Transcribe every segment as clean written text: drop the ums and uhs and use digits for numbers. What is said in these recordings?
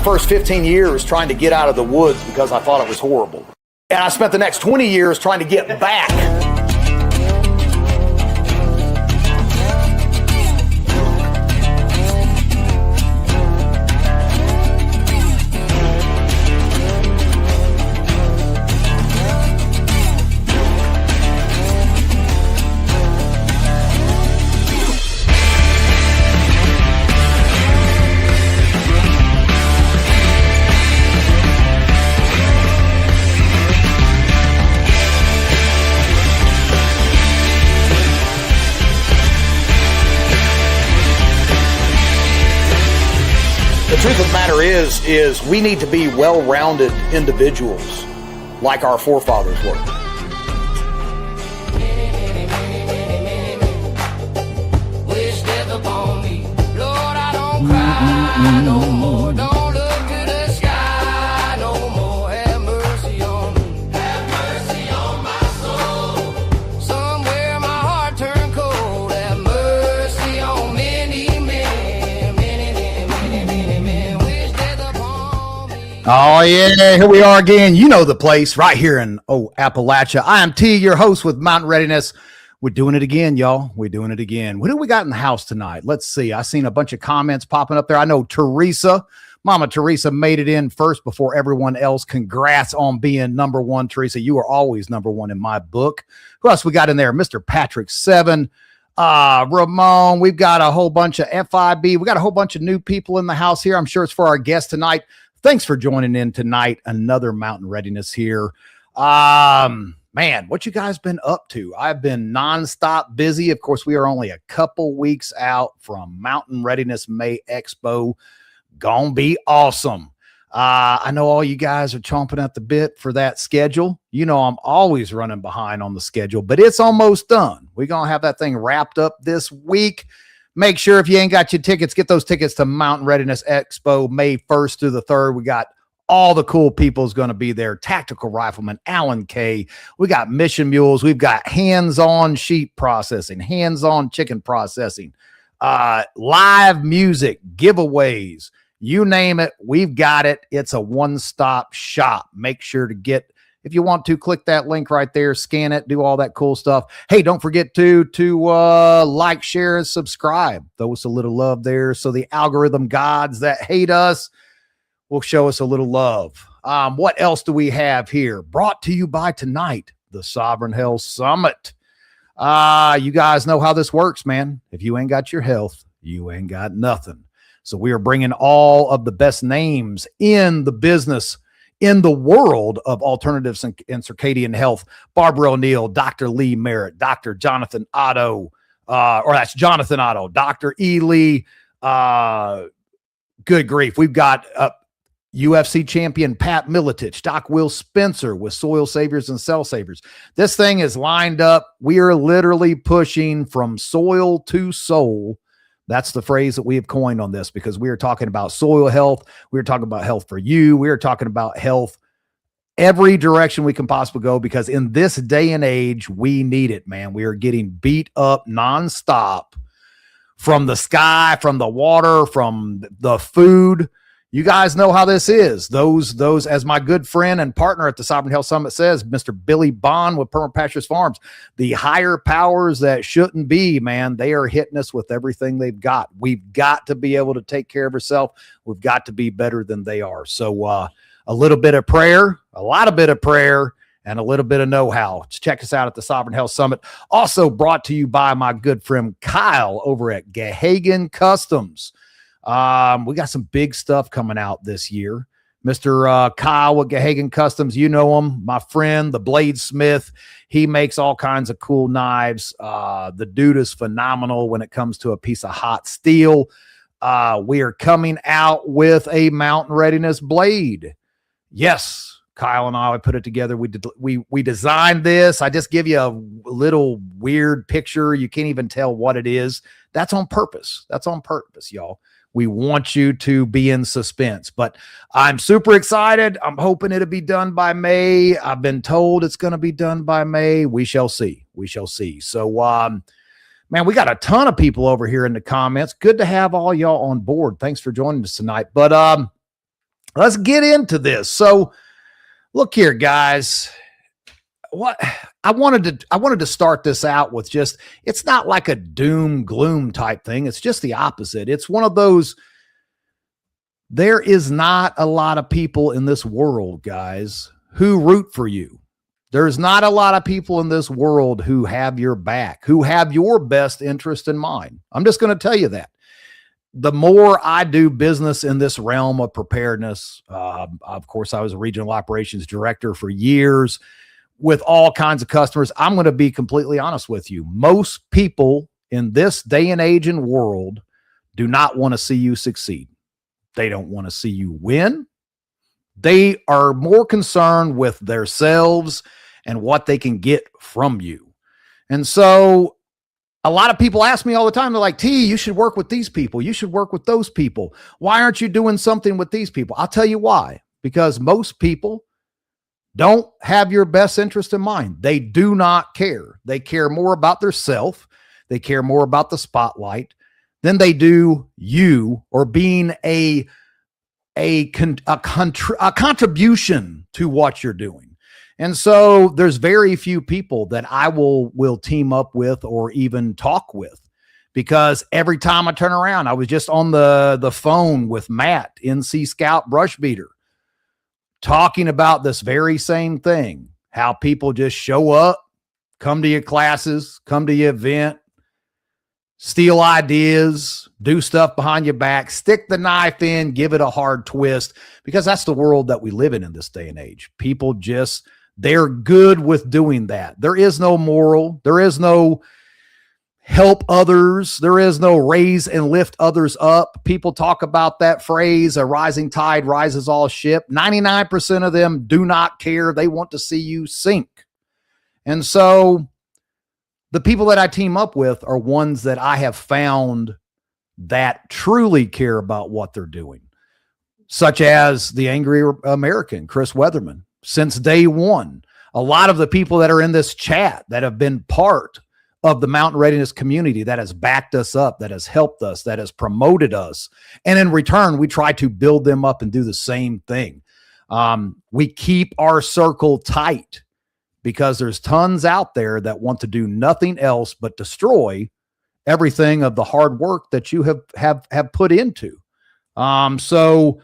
first 15 years trying to get out of the woods because I thought it was horrible. And I spent the next 20 years trying to get back. The truth of the matter is we need to be well-rounded individuals like our forefathers were. Wish death upon me. Lord, I don't cry no more. Don't look to the sky no more. Have mercy on me. Have mercy on my soul. Somewhere my heart turned cold. Have mercy on many men. Many men. Wish death upon me. Oh, yeah, here we are again. You know the place, right here in Appalachia. I am T, your host with Mountain Readiness. We're doing it again, y'all. We're doing it again. What do we got in the house tonight? Let's see. I seen a bunch of comments popping up there. I know Teresa, Mama Teresa, made it in first before everyone else. Congrats on being number one, Teresa. You are always number one in my book. Who else we got in there? Mr. Patrick 7. Ramon, we've got a whole bunch of FIB. We got a whole bunch of new people in the house here. I'm sure it's for our guest tonight. Thanks for joining in tonight. Another Mountain Readiness here. Man, what you guys been up to? I've been nonstop busy. Of course, we are only a couple weeks out from Mountain Readiness May Expo. Gonna be awesome. I know all you guys are chomping at the bit for that schedule. You know, I'm always running behind on the schedule, but it's almost done. We're going to have that thing wrapped up this week. Make sure if you ain't got your tickets, get those tickets to Mountain Readiness Expo May 1st through the 3rd. We got all the cool people is going to be there. Tactical Rifleman, Alan K. We got mission mules. We've got hands-on sheep processing, hands-on chicken processing, live music, giveaways, you name it. We've got it. It's a one-stop shop. Make sure to get, if you want to, click that link right there, scan it, do all that cool stuff. Hey, don't forget to like, share, and subscribe. Throw us a little love there so the algorithm gods that hate us will show us a little love. What else do we have here? Brought to you by tonight, the Sovereign Health Summit. You guys know how this works, man. If you ain't got your health, you ain't got nothing. So we are bringing all of the best names in the business, in the world of alternatives and circadian health. Barbara O'Neill, Dr. Lee Merritt, Dr. Jonathan Otto, or that's Jonathan Otto, Dr. E. Lee. Good grief. We've got UFC champion Pat Miletich, Doc Will Spencer with Soil Saviors and Cell Savers. This thing is lined up. We are literally pushing from soil to soul. That's the phrase that we have coined on this, because we are talking about soil health. We are talking about health for you. We are talking about health every direction we can possibly go, because in this day and age, we need it, man. We are getting beat up nonstop from the sky, from the water, from the food. You guys know how this is. Those, as my good friend and partner at the Sovereign Health Summit says, Mr. Billy Bond with Permanent Pastures Farms, the higher powers that shouldn't be, man, they are hitting us with everything they've got. We've got to be able to take care of ourselves. We've got to be better than they are. So a little bit of prayer, a lot of bit of prayer, and a little bit of know-how. Check us out at the Sovereign Health Summit. Also brought to you by my good friend Kyle over at Gahagan Customs. We got some big stuff coming out this year. Mr. Kyle with Gahagan Customs, you know him, my friend, the bladesmith. He makes all kinds of cool knives. The dude is phenomenal when it comes to a piece of hot steel. We are coming out with a Mountain Readiness blade. Yes, Kyle and I put it together. We designed this. I just give you a little weird picture. You can't even tell what it is. That's on purpose. That's on purpose, y'all. We want you to be in suspense, but I'm super excited. I'm hoping it'll be done by May. I've been told it's going to be done by May. We shall see. We shall see. So, man, we got a ton of people over here in the comments. Good to have all y'all on board. Thanks for joining us tonight. But let's get into this. So look here, guys. What I wanted to start this out with, just, it's not like a doom gloom type thing. It's just the opposite. It's one of those, there is not a lot of people in this world, guys, who root for you. There's not a lot of people in this world who have your back, who have your best interest in mind. I'm just going to tell you that. The more I do business in this realm of preparedness, of course, I was a regional operations director for years with all kinds of customers. I'm going to be completely honest with you. Most people in this day and age and world do not want to see you succeed. They don't want to see you win. They are more concerned with themselves and what they can get from you. And so a lot of people ask me all the time, they're like, T, you should work with these people. You should work with those people. Why aren't you doing something with these people? I'll tell you why. Because most people don't have your best interest in mind. They do not care. They care more about their self. They care more about the spotlight than they do you, or being a contribution to what you're doing. And so there's very few people that I will team up with or even talk with, because every time I turn around, I was just on the phone with Matt, NC Scout Brush Beater, talking about this very same thing, how people just show up, come to your classes, come to your event, steal ideas, do stuff behind your back, stick the knife in, give it a hard twist, because that's the world that we live in this day and age. People just, they're good with doing that. There is no moral. There is no help others. There is no raise and lift others up. People talk about that phrase, a rising tide rises all ship. 99% of them do not care. They want to see you sink. And so the people that I team up with are ones that I have found that truly care about what they're doing, such as the Angry American, Chris Weatherman. Since day one, a lot of the people that are in this chat that have been part of the Mountain Readiness community, that has backed us up, that has helped us, that has promoted us. And in return, we try to build them up and do the same thing. We keep our circle tight, because there's tons out there that want to do nothing else but destroy everything of the hard work that you have put into. So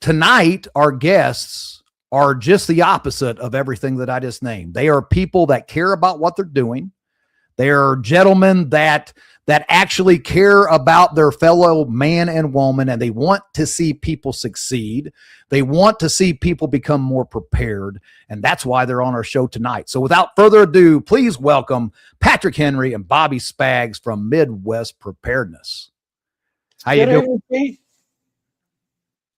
tonight, our guests are just the opposite of everything that I just named. They are people that care about what they're doing. They are gentlemen that actually care about their fellow man and woman, and they want to see people succeed. They want to see people become more prepared, and that's why they're on our show tonight. So without further ado, please welcome Patrick Henry and Bobby Spags from Midwest Preparedness. How you doing? Pete?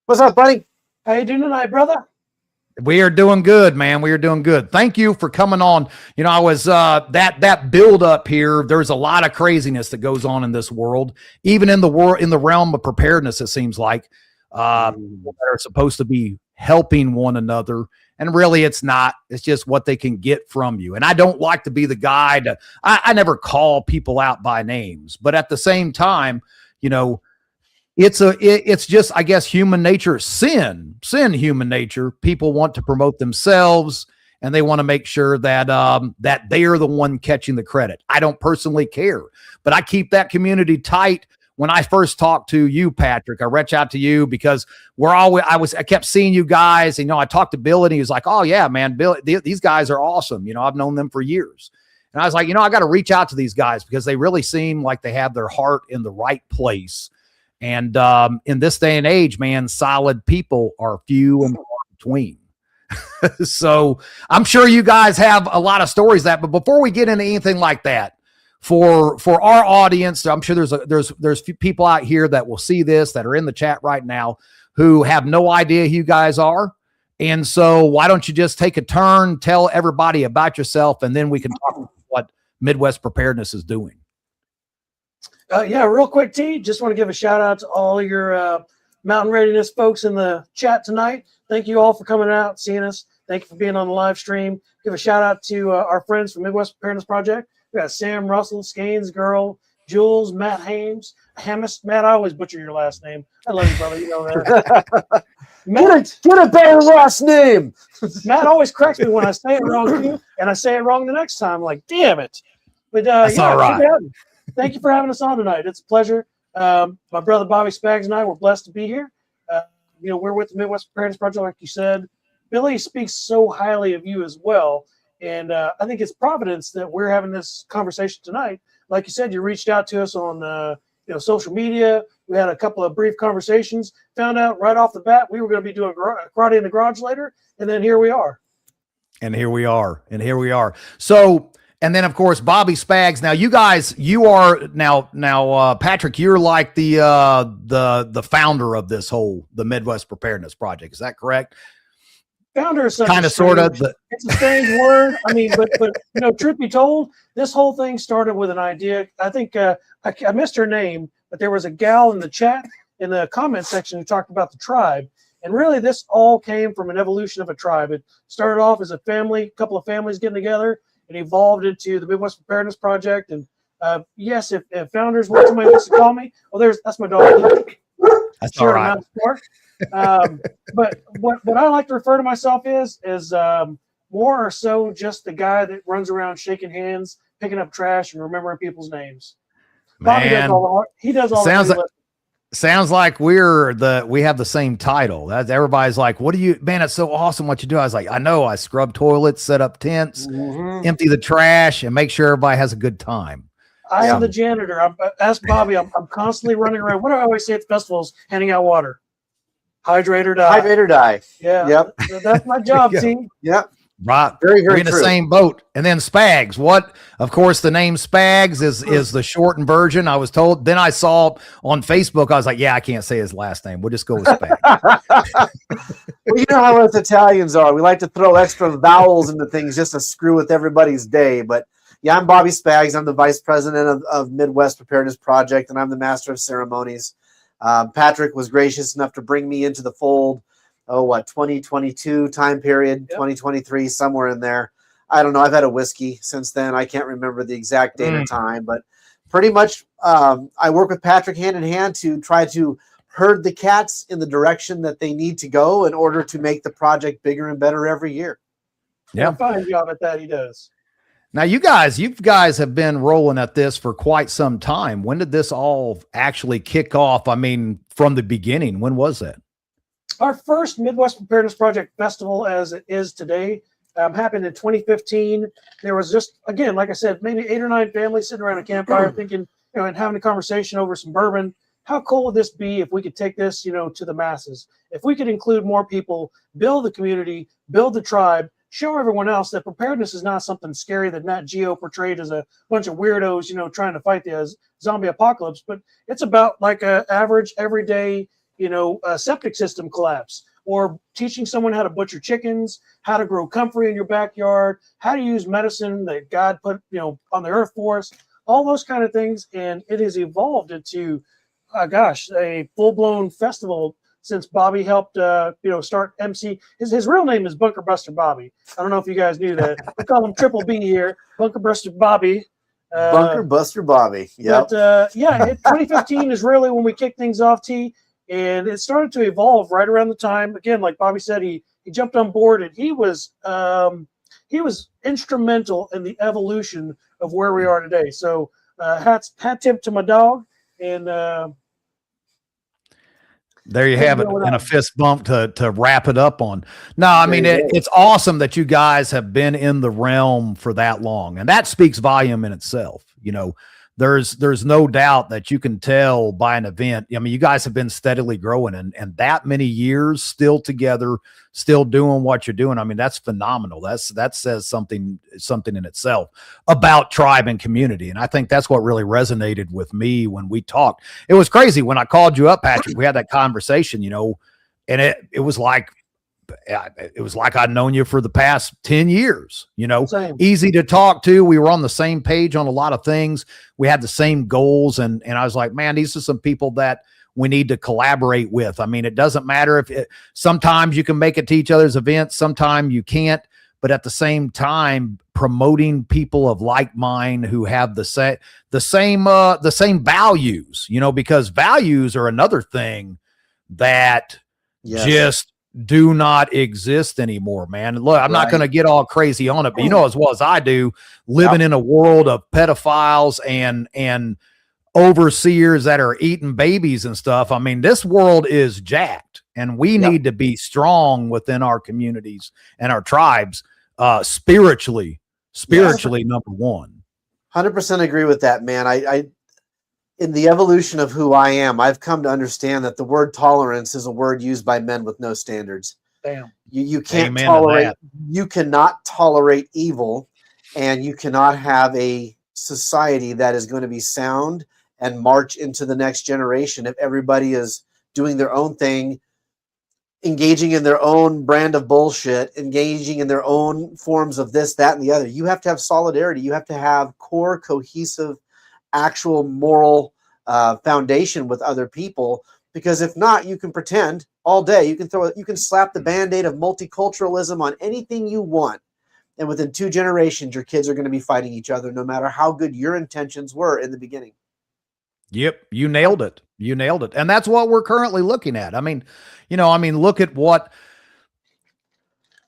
What's up, buddy? How you doing tonight, brother? We are doing good, man. We are doing good. Thank you for coming on. You know, I was that build up here. There's a lot of craziness that goes on in this world, even in the realm of preparedness. It seems like people that are supposed to be helping one another, and really, it's not. It's just what they can get from you. And I don't like to be the guy to. I never call people out by names, but at the same time, you know, it's just, I guess, human nature, sin human nature. People want to promote themselves, and they want to make sure that that they are the one catching the credit. I don't personally care, but I keep that community tight. When I first talked to you, Patrick, I reached out to you because I kept seeing you guys. And, you know, I talked to Bill, and he was like, "Oh yeah, man, Bill, these guys are awesome. You know, I've known them for years." And I was like, you know, I got to reach out to these guys because they really seem like they have their heart in the right place. And in this day and age, man, solid people are few and far between. So I'm sure you guys have a lot of stories but before we get into anything like that, for our audience, I'm sure there's people out here that will see this, that are in the chat right now, who have no idea who you guys are. And so why don't you just take a turn, tell everybody about yourself, and then we can talk about what Midwest Preparedness is doing. Yeah, real quick, T. Just want to give a shout out to all your Mountain Readiness folks in the chat tonight. Thank you all for coming out, seeing us. Thank you for being on the live stream. Give a shout out to our friends from Midwest Preparedness Project. We got Sam Russell, Skanes Girl, Jules, Matt Hammis. Matt, I always butcher your last name. I love you, brother. You know that. Matt, Get a better last name. Matt always corrects me when I say it wrong too, and I say it wrong the next time. I'm like, damn it. But That's all right. Thank you for having us on tonight. It's a pleasure. My brother Bobby Spags and I were blessed to be here. We're with the Midwest Preparedness Project, like you said. Billy speaks so highly of you as well. And I think it's providence that we're having this conversation tonight. Like you said, you reached out to us on social media. We had a couple of brief conversations, found out right off the bat we were going to be doing karate in the garage later. And then here we are. So, and then of course, Bobby Spags. Now you guys, you are now, Patrick, you're like the founder of the Midwest Preparedness Project. Is that correct? Founder is kind of sort of. It's a strange word. I mean, but truth be told, this whole thing started with an idea. I think I missed her name, but there was a gal in the chat in the comment section who talked about the tribe. And really, this all came from an evolution of a tribe. It started off as a couple of families getting together. It evolved into the Midwest Preparedness Project. And yes, if founders want somebody wants to call me, that's my dog. That's all right. But what I like to refer to myself is more or so just the guy that runs around shaking hands, picking up trash, and remembering people's names. Bobby does all the heavy lifting. Sounds like we have the same title. Everybody's like, what do you, man, it's so awesome what you do. I was like, I know, I scrub toilets, set up tents, empty the trash, and make sure everybody has a good time. I am the janitor. Ask Bobby. I'm constantly running around. What do I always say at the festivals? Handing out water. Hydrate or die. Hydrate or die. Yeah. Yep. That's my job, team. Yep. Right. Very, very We're in the same boat. And then Spags. Of course, the name Spags is the shortened version. I was told. Then I saw on Facebook, I was like, yeah, I can't say his last name. We'll just go with Spags. Well, you know how us Italians are. We like to throw extra vowels into things just to screw with everybody's day. But yeah, I'm Bobby Spags. I'm the vice president of Midwest Preparedness Project, and I'm the master of ceremonies. Patrick was gracious enough to bring me into the fold. 2022 time period, yep. 2023, somewhere in there. I don't know. I've had a whiskey since then. I can't remember the exact date or time, but pretty much I work with Patrick hand in hand to try to herd the cats in the direction that they need to go in order to make the project bigger and better every year. Yeah, fine job at that. He does. Now, you guys have been rolling at this for quite some time. When did this all actually kick off? I mean, from the beginning, when was that? Our first Midwest Preparedness Project festival, as it is today, happened in 2015. There was just, again, like I said, maybe 8 or 9 families sitting around a campfire thinking, and having a conversation over some bourbon. How cool would this be if we could take this, to the masses? If we could include more people, build the community, build the tribe, show everyone else that preparedness is not something scary that Nat Geo portrayed as a bunch of weirdos, trying to fight the zombie apocalypse. But it's about like a average, everyday, a septic system collapse, or teaching someone how to butcher chickens, how to grow comfrey in your backyard, how to use medicine that God put, on the earth for us, all those kind of things. And it has evolved into, a full-blown festival since Bobby helped, start MC. His real name is Bunker Buster Bobby. I don't know if you guys knew that. We call him Triple B here, Bunker Buster Bobby. Bunker Buster Bobby. Yeah. But 2015 is really when we kicked things off, T. And it started to evolve right around the time. Again, like Bobby said, he jumped on board, and he was instrumental in the evolution of where we are today. So hat tip to my dog, and there you have it, and a fist bump to wrap it up on. No, I mean, it's awesome that you guys have been in the realm for that long, and that speaks volume in itself. There's no doubt that you can tell by an event. I mean, you guys have been steadily growing, and that many years still together, still doing what you're doing. I mean, that's phenomenal. That says something in itself about tribe and community. And I think that's what really resonated with me when we talked. It was crazy when I called you up, Patrick. We had that conversation, and it was like I'd known you for the past 10 years, Same. Easy to talk to. We were on the same page on a lot of things. We had the same goals. And I was like, man, these are some people that we need to collaborate with. I mean, it doesn't matter sometimes you can make it to each other's events, sometimes you can't, but at the same time promoting people of like mind who have the same values, because values are another thing that just do not exist anymore, man. Look, I'm not going to get all crazy on it, but as well as I do, living in a world of pedophiles and overseers that are eating babies and stuff. I mean, this world is jacked, and we need to be strong within our communities and our tribes, spiritually, number one. 100% agree with that, man. I in the evolution of who I am, I've come to understand that the word tolerance is a word used by men with no standards. Damn. You can't Amen tolerate, you cannot tolerate evil, and you cannot have a society that is going to be sound and march into the next generation if everybody is doing their own thing, engaging in their own brand of bullshit, engaging in their own forms of this, that, and the other. You have to have solidarity. You have to have core, cohesive, actual moral foundation with other people, because if not, you can pretend all day. You can slap the band-aid of multiculturalism on anything you want, and within 2 generations your kids are going to be fighting each other, no matter how good your intentions were in the beginning. Yep, you nailed it. And that's what we're currently looking at. I mean, look at what,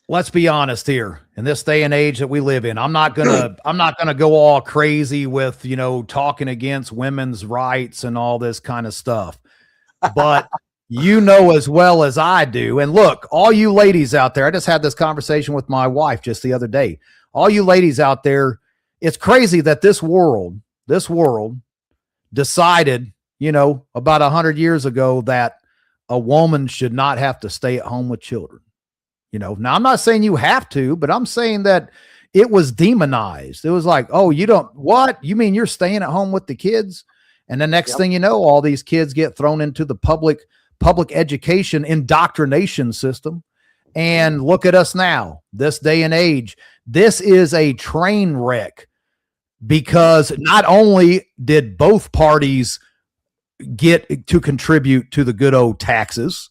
let's be honest here, in this day and age that we live in. I'm not gonna go all crazy with, talking against women's rights and all this kind of stuff. But as well as I do, and look, all you ladies out there, I just had this conversation with my wife just the other day. All you ladies out there, it's crazy that this world decided, about 100 years ago that a woman should not have to stay at home with children. Now I'm not saying you have to, but I'm saying that it was demonized. It was like, oh, what? You mean you're staying at home with the kids? And the next thing you know, all these kids get thrown into the public education indoctrination system. And look at us now, this day and age. This is a train wreck, because not only did both parties get to contribute to the good old taxes,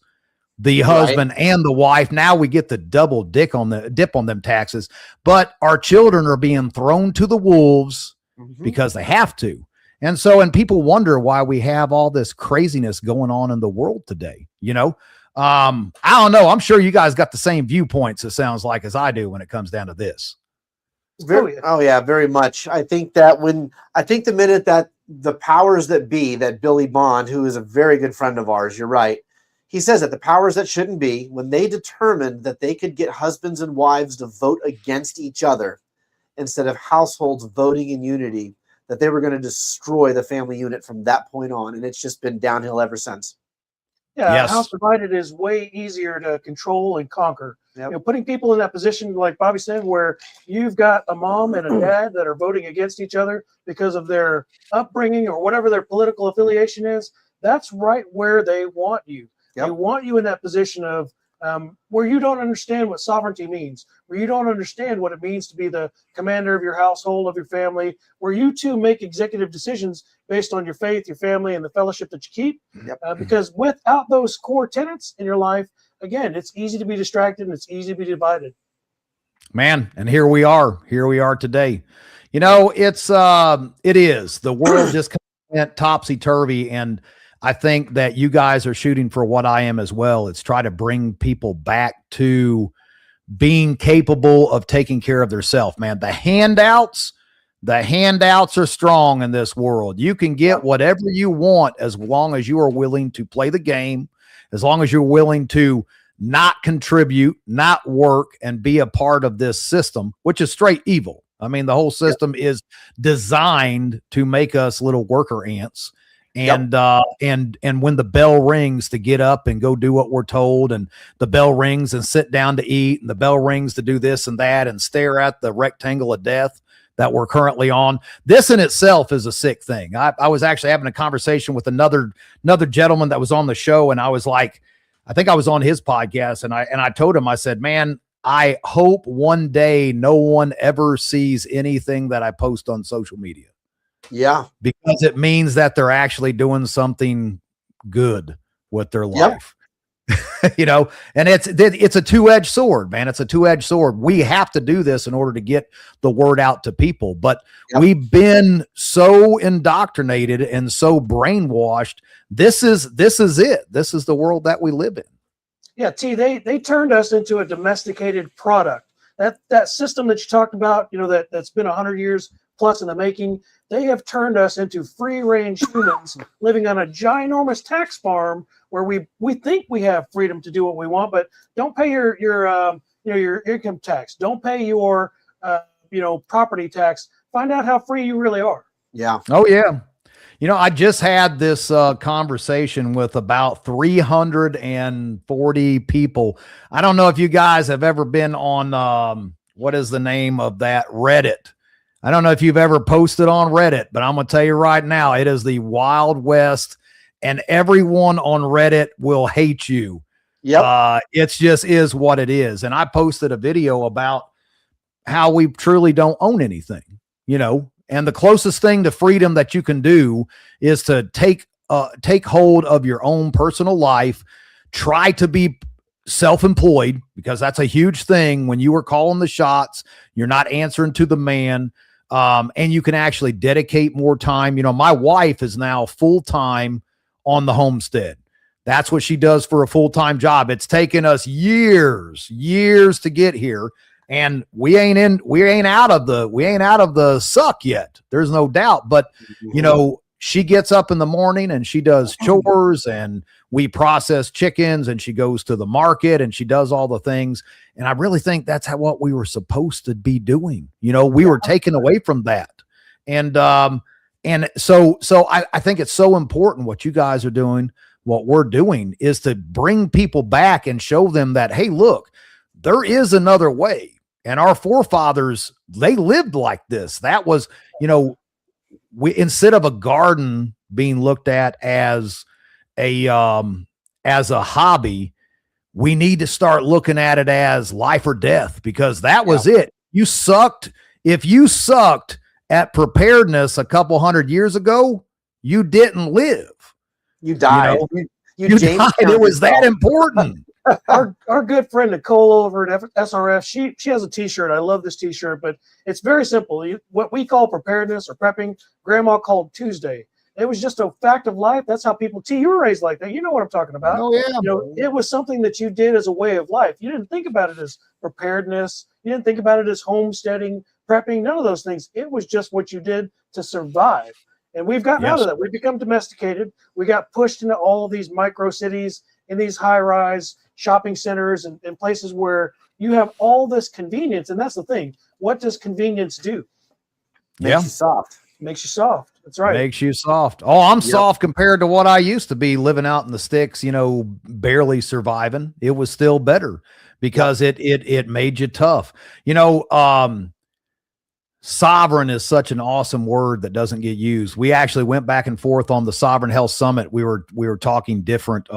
the husband and the wife, now we get the double dip on them taxes, but our children are being thrown to the wolves because they have to. And people wonder why we have all this craziness going on in the world today. I don't know. I'm sure you guys got the same viewpoints, it sounds like, as I do when it comes down to this. Very much. I think the minute that the powers that be, that Billy Bond, who is a very good friend of ours, you're right, he says that the powers that shouldn't be, when they determined that they could get husbands and wives to vote against each other instead of households voting in unity, that they were going to destroy the family unit from that point on. And it's just been downhill ever since. Yeah, Yes. house divided is way easier to control and conquer. Putting people in that position, like Bobby said, where you've got a mom and a dad that are voting against each other because of their upbringing or whatever their political affiliation is, that's right where they want you. They want you in that position of where you don't understand what sovereignty means, where you don't understand what it means to be the commander of your household, of your family, where you too make executive decisions based on your faith, your family, and the fellowship that you keep. Because without those core tenets in your life, again, it's easy to be distracted and it's easy to be divided. Man, and here we are today. It is, the world just went topsy-turvy, and I think that you guys are shooting for what I am as well. It's try to bring people back to being capable of taking care of themselves, man. The handouts are strong in this world. You can get whatever you want as long as you are willing to play the game, as long as you're willing to not contribute, not work, and be a part of this system, which is straight evil. I mean, the whole system is designed to make us little worker ants. And when the bell rings to get up and go do what we're told, and the bell rings and sit down to eat, and the bell rings to do this and that and stare at the rectangle of death that we're currently on, this in itself is a sick thing. I was actually having a conversation with another gentleman that was on the show, and I was like, I think I was on his podcast, and I told him, I said, man, I hope one day no one ever sees anything that I post on social media. Yeah. Because it means that they're actually doing something good with their life. You know, and it's a two-edged sword, man. It's a two-edged sword. We have to do this in order to get the word out to people, but we've been so indoctrinated and so brainwashed. This is it. This is the world that we live in. Yeah, T, they turned us into a domesticated product. That system that you talked about, you know, that's been 100 years plus in the making, they have turned us into free-range humans living on a ginormous tax farm where we think we have freedom to do what we want, but don't pay your income tax. Don't pay your property tax. Find out how free you really are. Yeah. Oh yeah. You know, I just had this conversation with about 340 people. I don't know if you guys have ever been on what is the name of that, Reddit. I don't know if you've ever posted on Reddit, but I'm going to tell you right now, it is the Wild West, and everyone on Reddit will hate you. Yep. It's just is what it is. And I posted a video about how we truly don't own anything, you know, and the closest thing to freedom that you can do is to take hold of your own personal life, try to be self-employed, because that's a huge thing. When you are calling the shots, you're not answering to the man. And you can actually dedicate more time. You know, my wife is now full-time on the homestead. That's what she does for a full-time job. It's taken us years to get here. And we ain't out of the suck yet. There's no doubt. But, you know, she gets up in the morning and she does chores, and we process chickens, and she goes to the market and she does all the things. And I really think that's what we were supposed to be doing. You know, we were taken away from that. And so I think it's so important what you guys are doing. What we're doing is to bring people back and show them that, hey, look, there is another way. And our forefathers, they lived like this. That was, you know, instead of a garden being looked at as a hobby, we need to start looking at it as life or death, because that was it. You sucked. If you sucked at preparedness a couple 100 years ago, you didn't live. You died. You died. It was that important. Our good friend Nicole over at SRF, she has a T-shirt. I love this T-shirt, but it's very simple. What we call preparedness or prepping, Grandma called Tuesday. It was just a fact of life. That's how people. You were raised like that. You know what I'm talking about. Oh yeah. You know, it was something that you did as a way of life. You didn't think about it as preparedness. You didn't think about it as homesteading, prepping. None of those things. It was just what you did to survive. And we've gotten out of that. We've become domesticated. We got pushed into all of these micro cities, in these high-rise shopping centers and places where you have all this convenience. And that's the thing. What does convenience do? Makes you soft. Makes you soft. That's right. Makes you soft. Oh, I'm soft compared to what I used to be, living out in the sticks, you know, barely surviving. It was still better because it made you tough. You know, sovereign is such an awesome word that doesn't get used. We actually went back and forth on the Sovereign Health Summit. We were talking different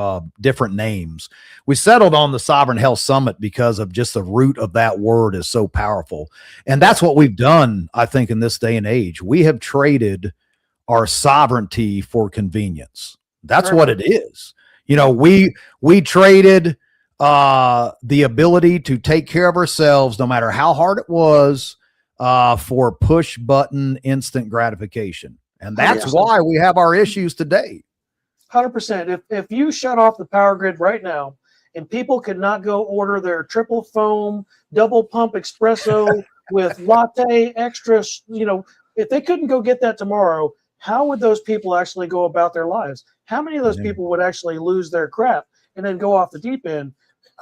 names. We settled on the Sovereign Health Summit because of just the root of that word is so powerful. And that's what we've done, I think, in this day and age. We have traded our sovereignty for convenience. That's what it is. You know, we traded the ability to take care of ourselves, no matter how hard it was, for push button instant gratification. And that's why we have our issues today. 100%. If you shut off the power grid right now and people could not go order their triple foam, double pump espresso with latte extra, you know, if they couldn't go get that tomorrow, how would those people actually go about their lives? How many of those people would actually lose their crap and then go off the deep end?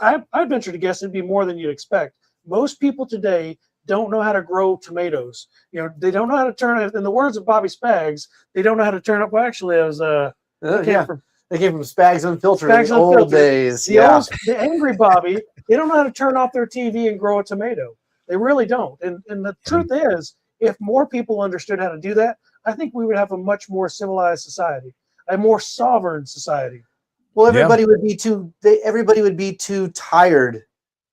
I'd venture to guess it'd be more than you'd expect. Most people today don't know how to grow tomatoes. You know, they don't know how to turn it. In the words of Bobby Spags, they don't know how to turn up. Well, actually, it was they came from Spags Unfiltered in the old days. The angry Bobby, they don't know how to turn off their TV and grow a tomato. They really don't. And the truth is, if more people understood how to do that, I think we would have a much more civilized society, a more sovereign society. Well, everybody would be too tired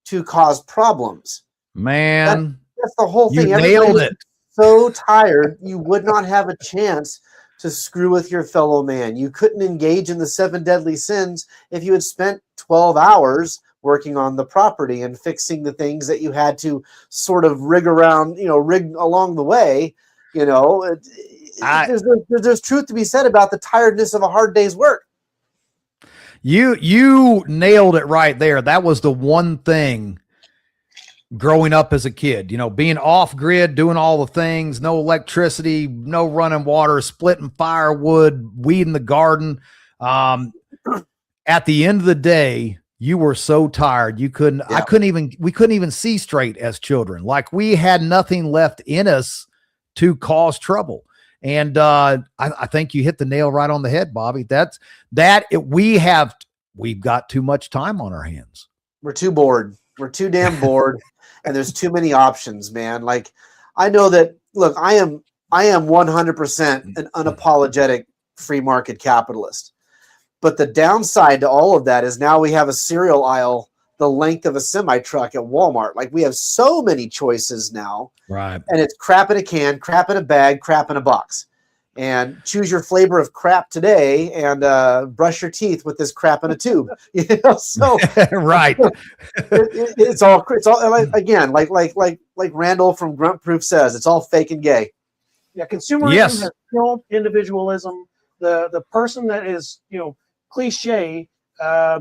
to cause problems. Man, that's the whole thing. You nailed it. So tired, you would not have a chance to screw with your fellow man. You couldn't engage in the 7 deadly sins if you had spent 12 hours working on the property and fixing the things that you had to sort of rig along the way. There's truth to be said about the tiredness of a hard day's work. You nailed it right there. That was the one thing growing up as a kid, being off grid, doing all the things, no electricity, no running water, splitting firewood, weeding the garden. At the end of the day, you were so tired. We couldn't even see straight as children. Like we had nothing left in us to cause trouble. And I think you hit the nail right on the head, Bobby. We've got too much time on our hands. We're too bored. We're too damn bored. And there's too many options, man. Like I know that, look, I am 100% an unapologetic free market capitalist. But the downside to all of that is now we have a cereal aisle the length of a semi-truck at Walmart. Like we have so many choices now. Right. And it's crap in a can, crap in a bag, crap in a box. And choose your flavor of crap today and brush your teeth with this crap in a tube. So right. It's all again, like Randall from Grunt Proof says, it's all fake and gay. Yeah, consumerism has killed individualism. The person that is, cliche,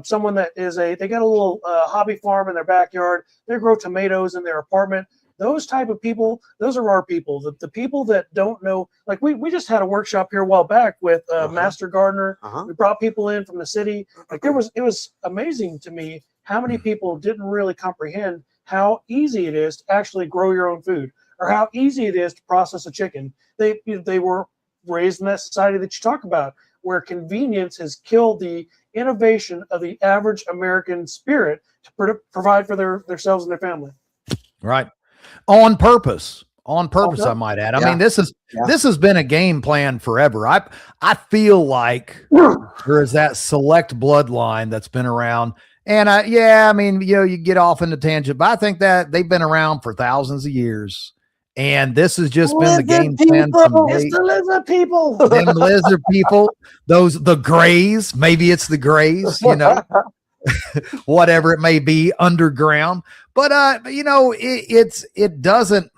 someone that is they got a little hobby farm in their backyard, they grow tomatoes in their apartment. Those type of people, those are our people. The people that don't know, like we just had a workshop here a while back with Master Gardener. We brought people in from the city. Like it was amazing to me how many people didn't really comprehend how easy it is to actually grow your own food, or how easy it is to process a chicken. They were raised in that society that you talk about, where convenience has killed the innovation of the average American spirit to provide for themselves and their family. Right. On purpose, I might add. I mean, this has been a game plan forever. I feel like there is that select bloodline that's been around. And you get off in the tangent, but I think that they've been around for thousands of years. And this has just been the game plan. It's the lizard people. Them lizard people, the grays, maybe it's the grays, whatever it may be underground. But it doesn't.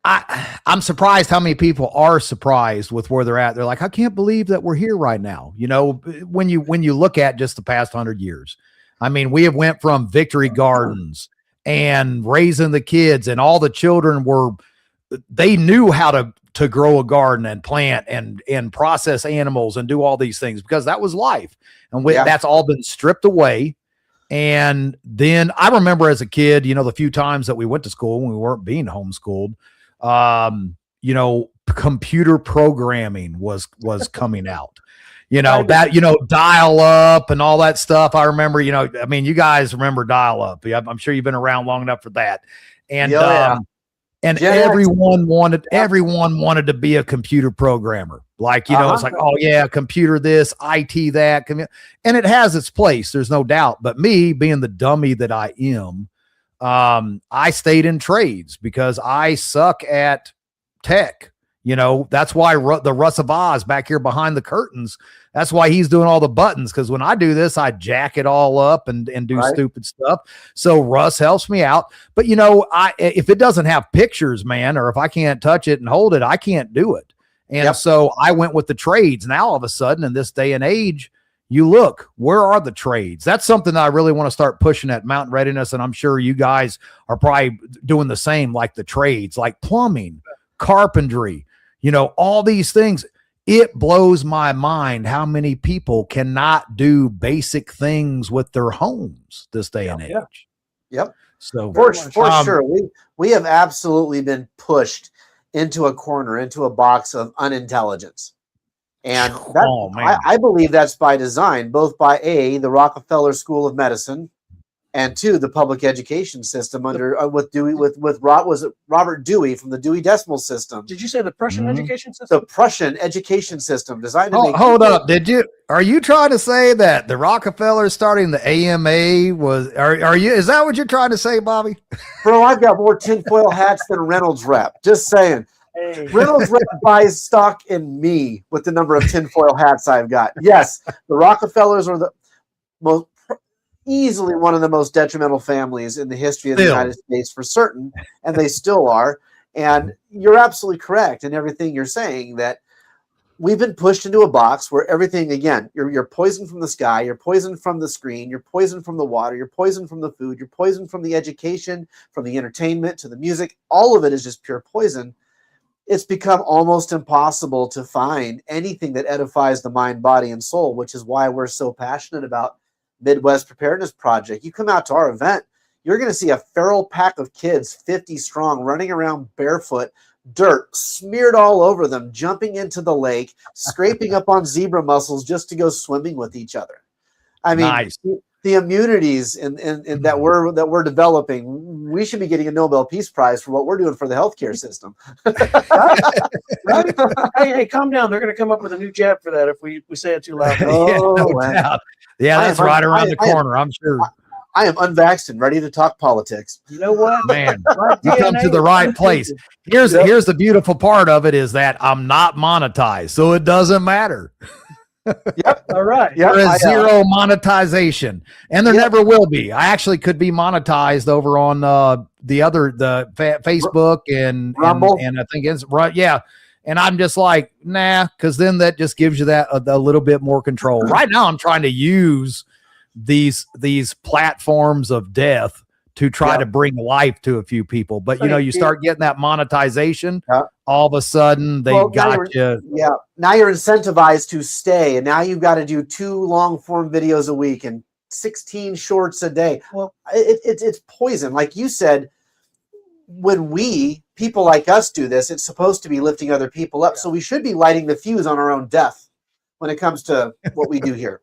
I'm surprised how many people are surprised with where they're at. They're like, I can't believe that we're here right now. When you look at just the past 100 years, I mean, we have went from victory gardens and raising the kids, and all the children they knew how to grow a garden and plant and process animals and do all these things because that was life. And that's all been stripped away. And then I remember as a kid, the few times that we went to school when we weren't being homeschooled, computer programming was coming out, dial up and all that stuff. I remember, you guys remember dial up. I'm sure you've been around long enough for that. And, and everyone wanted to be a computer programmer. Like, it's like, oh yeah, computer this, IT that, and it has its place. There's no doubt. But me being the dummy that I am, I stayed in trades because I suck at tech. That's why the Russ of Oz back here behind the curtains, that's why he's doing all the buttons. Because when I do this, I jack it all up and do stupid stuff. So Russ helps me out. But, if it doesn't have pictures, man, or if I can't touch it and hold it, I can't do it. And so I went with the trades. Now, all of a sudden, in this day and age, you look, where are the trades? That's something that I really want to start pushing at Mountain Readiness. And I'm sure you guys are probably doing the same, like the trades, like plumbing, carpentry, all these things. It blows my mind how many people cannot do basic things with their homes this day and age. Yep. So for sure, we have absolutely been pushed into a corner, into a box of unintelligence. And I believe that's by design, both by the Rockefeller School of Medicine, and two, the public education system under with Robert Dewey from the Dewey Decimal System. Did you say the Prussian education system? The Prussian education system designed to make. Hold up! Are you trying to say that the Rockefeller starting the AMA was? Are you? Is that what you're trying to say, Bobby? Bro, I've got more tinfoil hats than Reynolds rep. Just saying. Hey. Reynolds rep buys stock in me with the number of tinfoil hats I've got. Yes, the Rockefellers are the most easily one of the most detrimental families in the history of the Still. United States for certain, and they still are. And you're absolutely correct in everything you're saying, that we've been pushed into a box where everything, again, you're poisoned from the sky, you're poisoned from the screen, you're poisoned from the water, you're poisoned from the food, you're poisoned from the education, from the entertainment to the music. All of it is just pure poison. It's become almost impossible to find anything that edifies the mind, body, and soul, which is why we're so passionate about Midwest Preparedness Project. You come out to our event, you're going to see a feral pack of kids, 50 strong, running around barefoot, dirt smeared all over them, jumping into the lake, scraping up on zebra mussels just to go swimming with each other. I mean, Nice. the immunities in that we're developing, we should be getting a Nobel Peace Prize for what we're doing for the healthcare system. Right? Hey, calm down. They're going to come up with a new jab for that if we say it too loud. Oh, no man. doubt. Yeah, I that's am- right around I- the I am- corner, I'm sure. I am unvaxxed and ready to talk politics. You know what? Man, My you come to DNA the is right place. untainted. Here's the beautiful part of it is that I'm not monetized, so it doesn't matter. All right. Yep, There is zero monetization, and there Yep. never will be. I actually could be monetized over on Facebook and Rumble. and I think it's right. Yeah. And I'm just like, nah, because then that just gives you that a little bit more control. Right now, I'm trying to use these platforms of death to try Yeah. to bring life to a few people. But you know, you start getting that monetization, Yeah. all of a sudden they Well, now got you. Yeah. Now you're incentivized to stay, and now you've got to do 2 long form videos a week and 16 shorts a day. Well, It's poison. Like you said, when people like us do this, it's supposed to be lifting other people up. So we should be lighting the fuse on our own death when it comes to what we do here.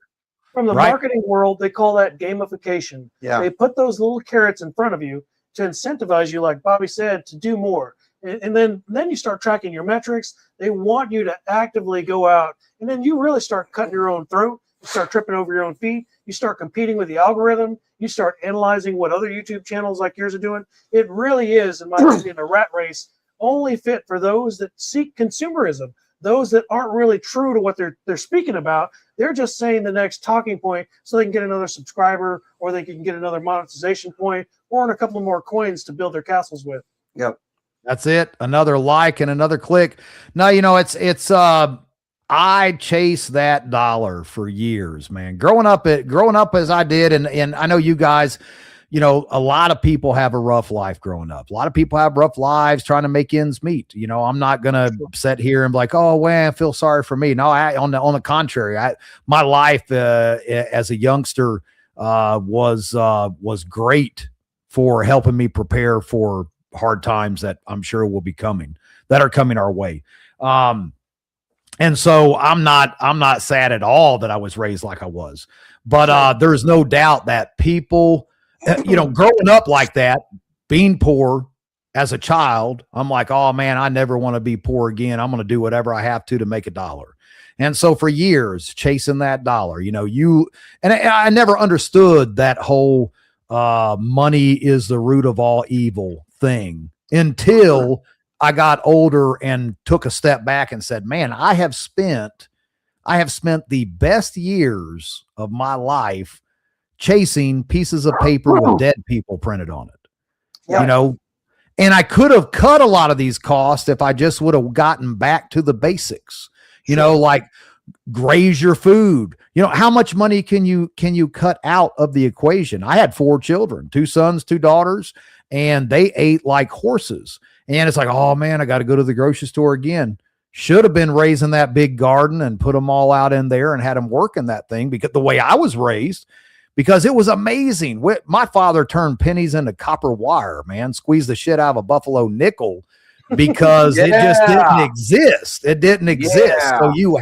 from the Right. marketing world, they call that gamification. Yeah. They put those little carrots in front of you to incentivize you, like Bobby said, to do more. And then you start tracking your metrics. They want you to actively go out, and then you really start cutting your own throat. You start tripping over your own feet. You start competing with the algorithm. You start analyzing what other YouTube channels like yours are doing. It really is, in my opinion, a rat race only fit for those that seek consumerism. Those that aren't really true to what they're speaking about. They're just saying the next talking point so they can get another subscriber, or they can get another monetization point, or earn a couple more coins to build their castles with. Yep. That's it. Another like and another click. No, you know, it's I chased that dollar for years, man. Growing up as I did, and I know you guys, you know, a lot of people have a rough life growing up. A lot of people have rough lives trying to make ends meet. You know, I'm not gonna sit here and be like, oh, well, I feel sorry for me. No, on the contrary, my life as a youngster was great for helping me prepare for hard times that I'm sure will be coming, that are coming our way. And so I'm not sad at all that I was raised like I was, but there's no doubt that people, you know, growing up like that, being poor as a child, I'm like, oh man, I never want to be poor again. I'm going to do whatever I have to make a dollar. And so for years chasing that dollar, you know, I never understood that whole money is the root of all evil thing until I got older and took a step back and said, man, I have spent the best years of my life chasing pieces of paper with dead people printed on it. Yeah. You know, and I could have cut a lot of these costs if I just would have gotten back to the basics, you know, like graze your food. You know, how much money can you cut out of the equation? I had 4 children, 2 sons, 2 daughters, and they ate like horses. And it's like, oh man, I got to go to the grocery store again. Should have been raising that big garden and put them all out in there and had them working that thing, because the way I was raised, because it was amazing. My father turned pennies into copper wire, man, squeezed the shit out of a buffalo nickel because it just didn't exist. It didn't exist. Yeah. So you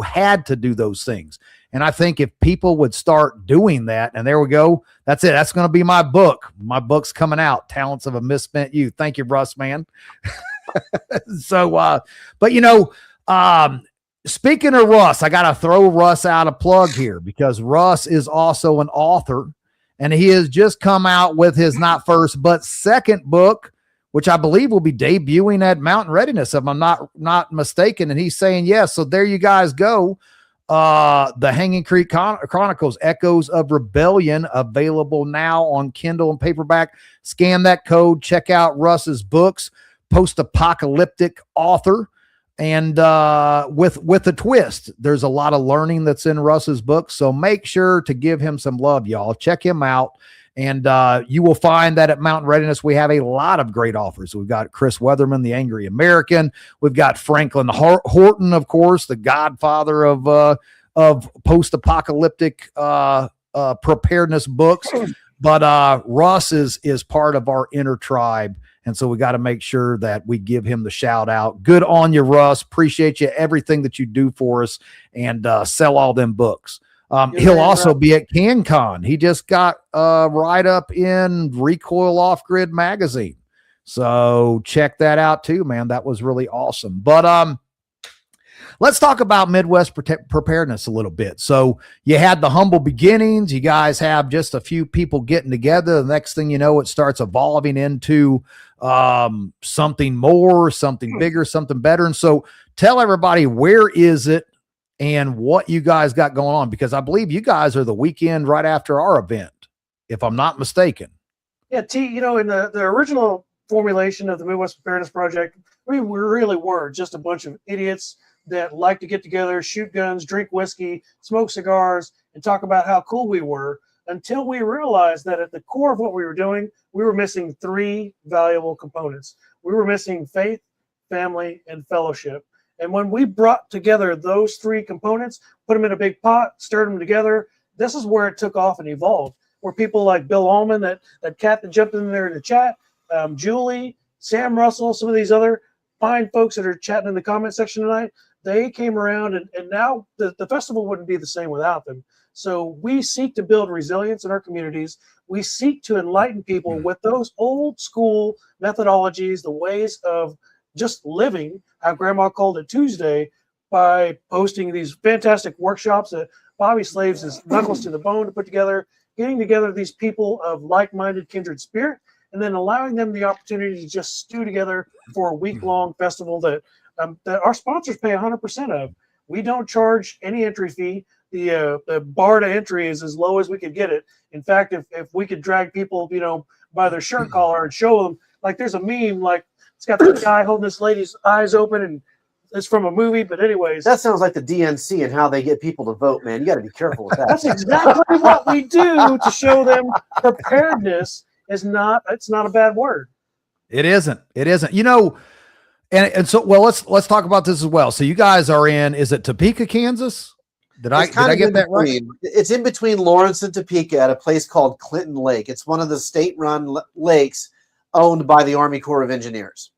had to do those things. And I think if people would start doing that, and there we go, that's it. That's going to be my book. My book's coming out, Talents of a Misspent Youth. Thank you, Russ, man. So, but you know, speaking of Russ, I got to throw Russ out a plug here, because Russ is also an author, and he has just come out with his not first, but second book, which I believe will be debuting at Mountain Readiness, if I'm not mistaken. And he's saying, yes. So there you guys go. The Hanging Creek Chronicles, Echoes of Rebellion, available now on Kindle and paperback. Scan that code. Check out Russ's books. Post-apocalyptic author, and with a twist. There's a lot of learning that's in Russ's books, so make sure to give him some love, y'all. Check him out, and you will find that at Mountain Readiness we have a lot of great offers. We've got Chris Weatherman, the Angry American. We've got Franklin Horton, of course, the godfather of post-apocalyptic preparedness books. But Russ is part of our inner tribe. And so we got to make sure that we give him the shout out. Good on you, Russ. Appreciate you, everything that you do for us, and sell all them books. He'll also be at CanCon. He just got right up in Recoil Off Grid magazine. So check that out too, man. That was really awesome. But let's talk about Midwest preparedness a little bit. So you had the humble beginnings. You guys have just a few people getting together. The next thing you know, it starts evolving into something more, something bigger, something better. And so tell everybody, where is it and what you guys got going on? Because I believe you guys are the weekend right after our event, if I'm not mistaken. Yeah, in the original formulation of the Midwest Preparedness Project, we really were just a bunch of idiots that like to get together, shoot guns, drink whiskey, smoke cigars, and talk about how cool we were, until we realized that at the core of what we were doing, we were missing three valuable components. We were missing faith, family, and fellowship. And when we brought together those three components, put them in a big pot, stirred them together, this is where it took off and evolved. Where people like Bill Allman, that cat that jumped in there in the chat, Julie, Sam Russell, some of these other fine folks that are chatting in the comment section tonight, they came around, and now the festival wouldn't be the same without them. So we seek to build resilience in our communities. We seek to enlighten people with those old school methodologies, the ways of just living, how Grandma called it Tuesday, by posting these fantastic workshops that Bobby slaves his knuckles to the bone to put together, getting together these people of like-minded kindred spirit, and then allowing them the opportunity to just stew together for a week-long festival that our sponsors pay 100% of. We don't charge any entry fee. The bar to entry is as low as we could get it. In fact, if we could drag people, by their shirt collar and show them, like there's a meme, like it's got the guy holding this lady's eyes open, and it's from a movie. But anyways, that sounds like the DNC and how they get people to vote, man. You got to be careful with that. That's exactly what we do to show them preparedness it's not a bad word. It isn't. And so, well, let's talk about this as well. So you guys are in, is it Topeka, Kansas? Did I get that right? It's in between Lawrence and Topeka at a place called Clinton Lake. It's one of the state-run lakes owned by the Army Corps of Engineers.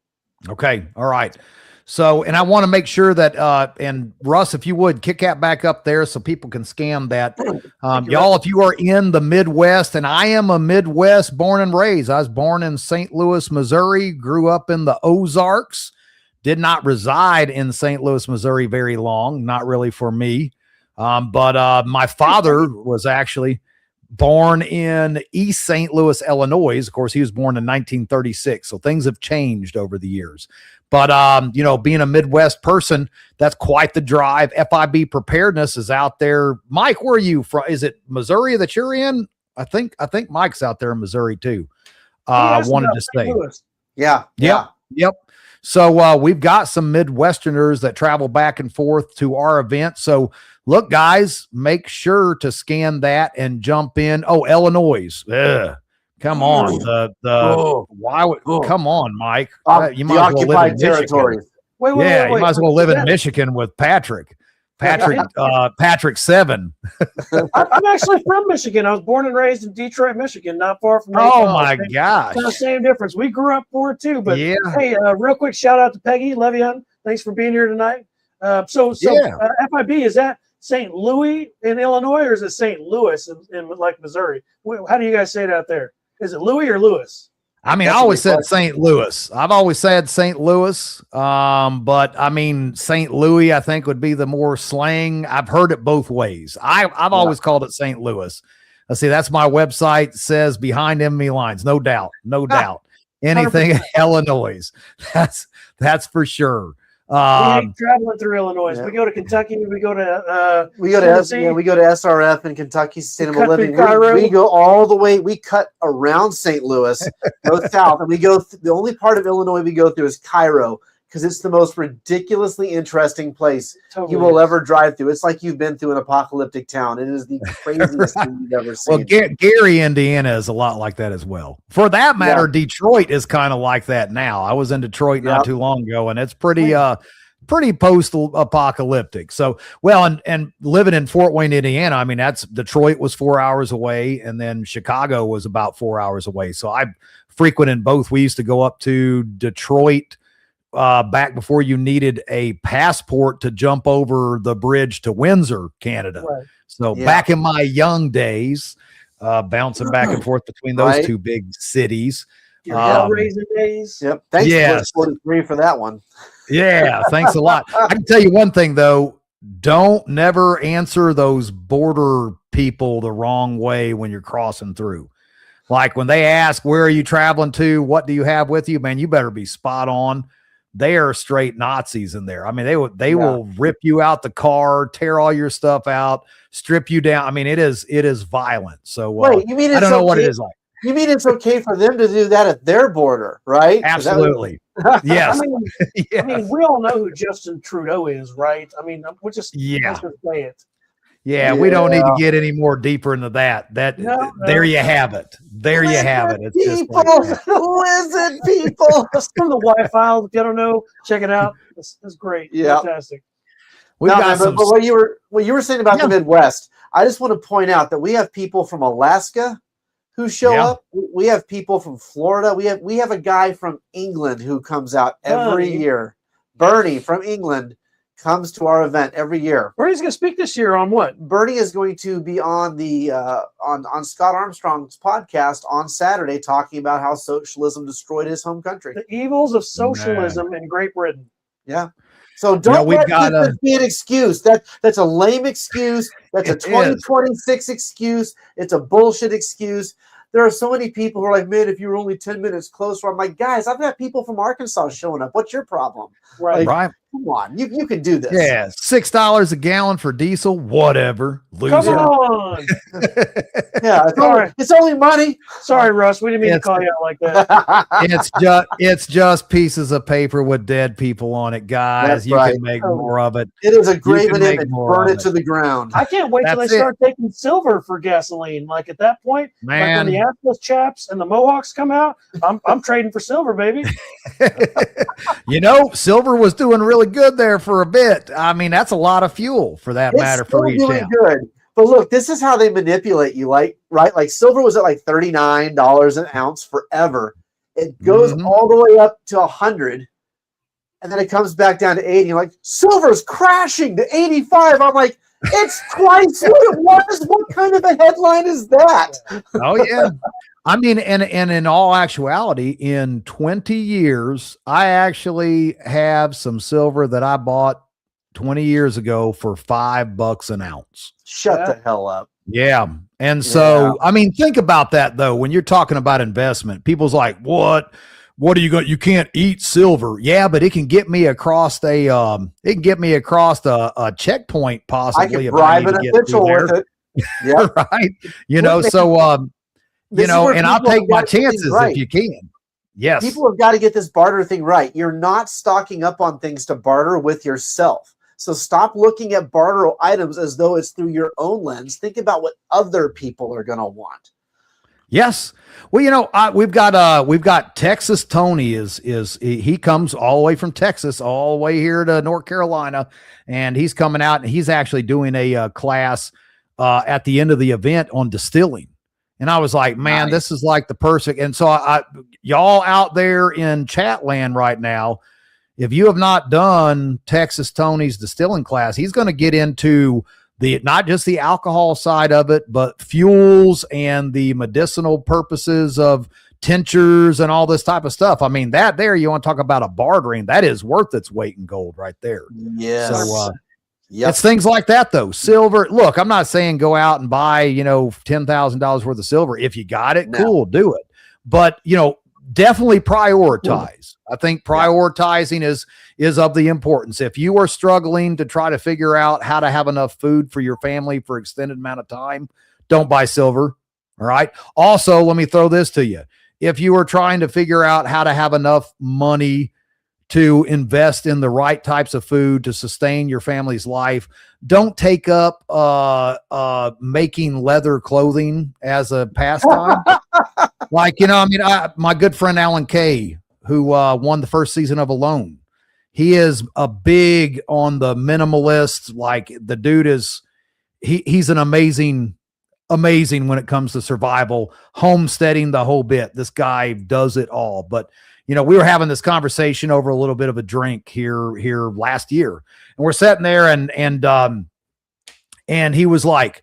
Okay. All right. So, and I want to make sure that, and Russ, if you would kick that back up there so people can scan that. Y'all, if you are in the Midwest, and I am a Midwest born and raised. I was born in St. Louis, Missouri, grew up in the Ozarks, did not reside in St. Louis, Missouri very long. Not really for me. But my father was actually born in East St. Louis, Illinois. Of course, he was born in 1936. So things have changed over the years. But, being a Midwest person, that's quite the drive. FIB Preparedness is out there. Mike, where are you from? Is it Missouri that you're in? I think Mike's out there in Missouri too. Wanted to say. Yep. So we've got some Midwesterners that travel back and forth to our event. So look, guys, make sure to scan that and jump in. Oh, Illinois. Ugh. Come on. Come on, Mike. You might as well live in Michigan. Wait, you might as well live in Michigan with Patrick 7. I'm actually from Michigan. I was born and raised in Detroit, Michigan, not far from my gosh. Kind of same difference. We grew up poor too, but hey, real quick shout out to Peggy. Love you, hon. Thanks for being here tonight. FIB, is that St. Louis in Illinois, or is it St. Louis in like Missouri? How do you guys say it out there? Is it Louis or Lewis? I mean, I always said St. Louis. I've always said St. Louis. But I mean, St. Louis, I think, would be the more slang. I've heard it both ways. I've always called it St. Louis. Let's see, that's my website. It says behind enemy lines. No doubt. Anything in Illinois. That's for sure. We hate traveling through Illinois. Yeah. We go to Kentucky. We go to Tennessee. We go to SRF in Kentucky Sustainable Living. We go all the way. We cut around St. Louis, go south, and we go. The only part of Illinois we go through is Cairo, because it's the most ridiculously interesting place you will ever drive through. It's like you've been through an apocalyptic town. It is the craziest thing you've ever seen. Well, Gary, Indiana is a lot like that as well. For that matter, Detroit is kind of like that now. I was in Detroit not too long ago, and it's pretty post-apocalyptic. So, well, and living in Fort Wayne, Indiana, I mean, Detroit was 4 hours away, and then Chicago was about 4 hours away. So I frequented both. We used to go up to Detroit back before you needed a passport to jump over the bridge to Windsor, Canada. Right. So back in my young days, bouncing back and forth between those two big cities. Your hell-raising days. Yep. Thanks for 43 for that one. Yeah, thanks a lot. I can tell you one thing, though. Don't never answer those border people the wrong way when you're crossing through. Like when they ask, where are you traveling to? What do you have with you? Man, you better be spot on. They are straight Nazis in there. I mean, they will rip you out the car, tear all your stuff out, strip you down. I mean, it is violent. So wait, you mean I don't know what it is like. You mean it's okay for them to do that at their border, right? Absolutely. Yes. I mean, we all know who Justin Trudeau is, right? I mean, we'll just say it. Yeah, we don't need to get any more deeper into that. There you have it. There you have it. It's just lizard people. From the Wi-Fi, if you don't know, check it out. It's great. Yeah, fantastic. But what you were saying about the Midwest, I just want to point out that we have people from Alaska who show up. We have people from Florida. We have a guy from England who comes out every year. Bernie from England comes to our event every year. Bernie's going to speak this year on what? Bernie is going to be on the on Scott Armstrong's podcast on Saturday, talking about how socialism destroyed his home country. The evils of socialism in Great Britain. Yeah. So don't let this be an excuse. That's a lame excuse. That's a 2026 excuse. It's a bullshit excuse. There are so many people who are like, man, if you were only 10 minutes closer. I'm like, guys, I've got people from Arkansas showing up. What's your problem? Right. Right. Come on, you can do this. Yeah, $6 a gallon for diesel, whatever. Loser. Come on. It's only money. Sorry, Russ, we didn't mean to call you out like that. It's just pieces of paper with dead people on it, guys. That's you can make more of it. It is a graven image. Burn it to the ground. I can't wait till they start taking silver for gasoline. Like at that point, like when the Atlas chaps and the Mohawks come out, I'm trading for silver, baby. Silver was doing really good there for a bit. I mean, that's a lot of fuel for that matter for each down. Good. But look, this is how they manipulate you, right? Like silver was at like $39 an ounce forever. It goes all the way up to 100, and then it comes back down to 80. You're like, silver's crashing to 85. I'm like, it's twice what it was. What kind of a headline is that? Oh yeah. I mean, and in all actuality, in 20 years, I actually have some silver that I bought 20 years ago for $5 an ounce. Shut the hell up. Yeah. And so, I mean, think about that though. When you're talking about investment, people's like, what are you going? You can't eat silver. Yeah, but it can get me across a checkpoint possibly. I can bribe an official with it. Yeah. Right. And I'll take my chances if you can. Yes. People have got to get this barter thing right. You're not stocking up on things to barter with yourself. So stop looking at barter items as though it's through your own lens. Think about what other people are going to want. Yes. Well, we've got Texas Tony he comes all the way from Texas, all the way here to North Carolina, and he's coming out and he's actually doing a class at the end of the event on distilling. And I was like, man, this is like the perfect. And so y'all out there in chat land right now, if you have not done Texas Tony's distilling class, he's going to get into not just the alcohol side of it, but fuels and the medicinal purposes of tinctures and all this type of stuff. I mean, you want to talk about a bartering, that is worth its weight in gold right there. Yes. So, it's things like that though. Silver. Look, I'm not saying go out and buy, $10,000 worth of silver. If you got it, cool, do it. But definitely prioritize. I think prioritizing is of the importance. If you are struggling to try to figure out how to have enough food for your family for extended amount of time, don't buy silver. All right. Also, let me throw this to you. If you are trying to figure out how to have enough money to invest in the right types of food to sustain your family's life, don't take up making leather clothing as a pastime. Like, you know, I mean, my good friend Alan Kay, who won the first season of Alone, he is a big on the minimalist. Like, the dude is, he's an amazing when it comes to survival, homesteading, the whole bit. This guy does it all. But, you know, we were having this conversation over a little bit of a drink here last year, and we're sitting there and he was like,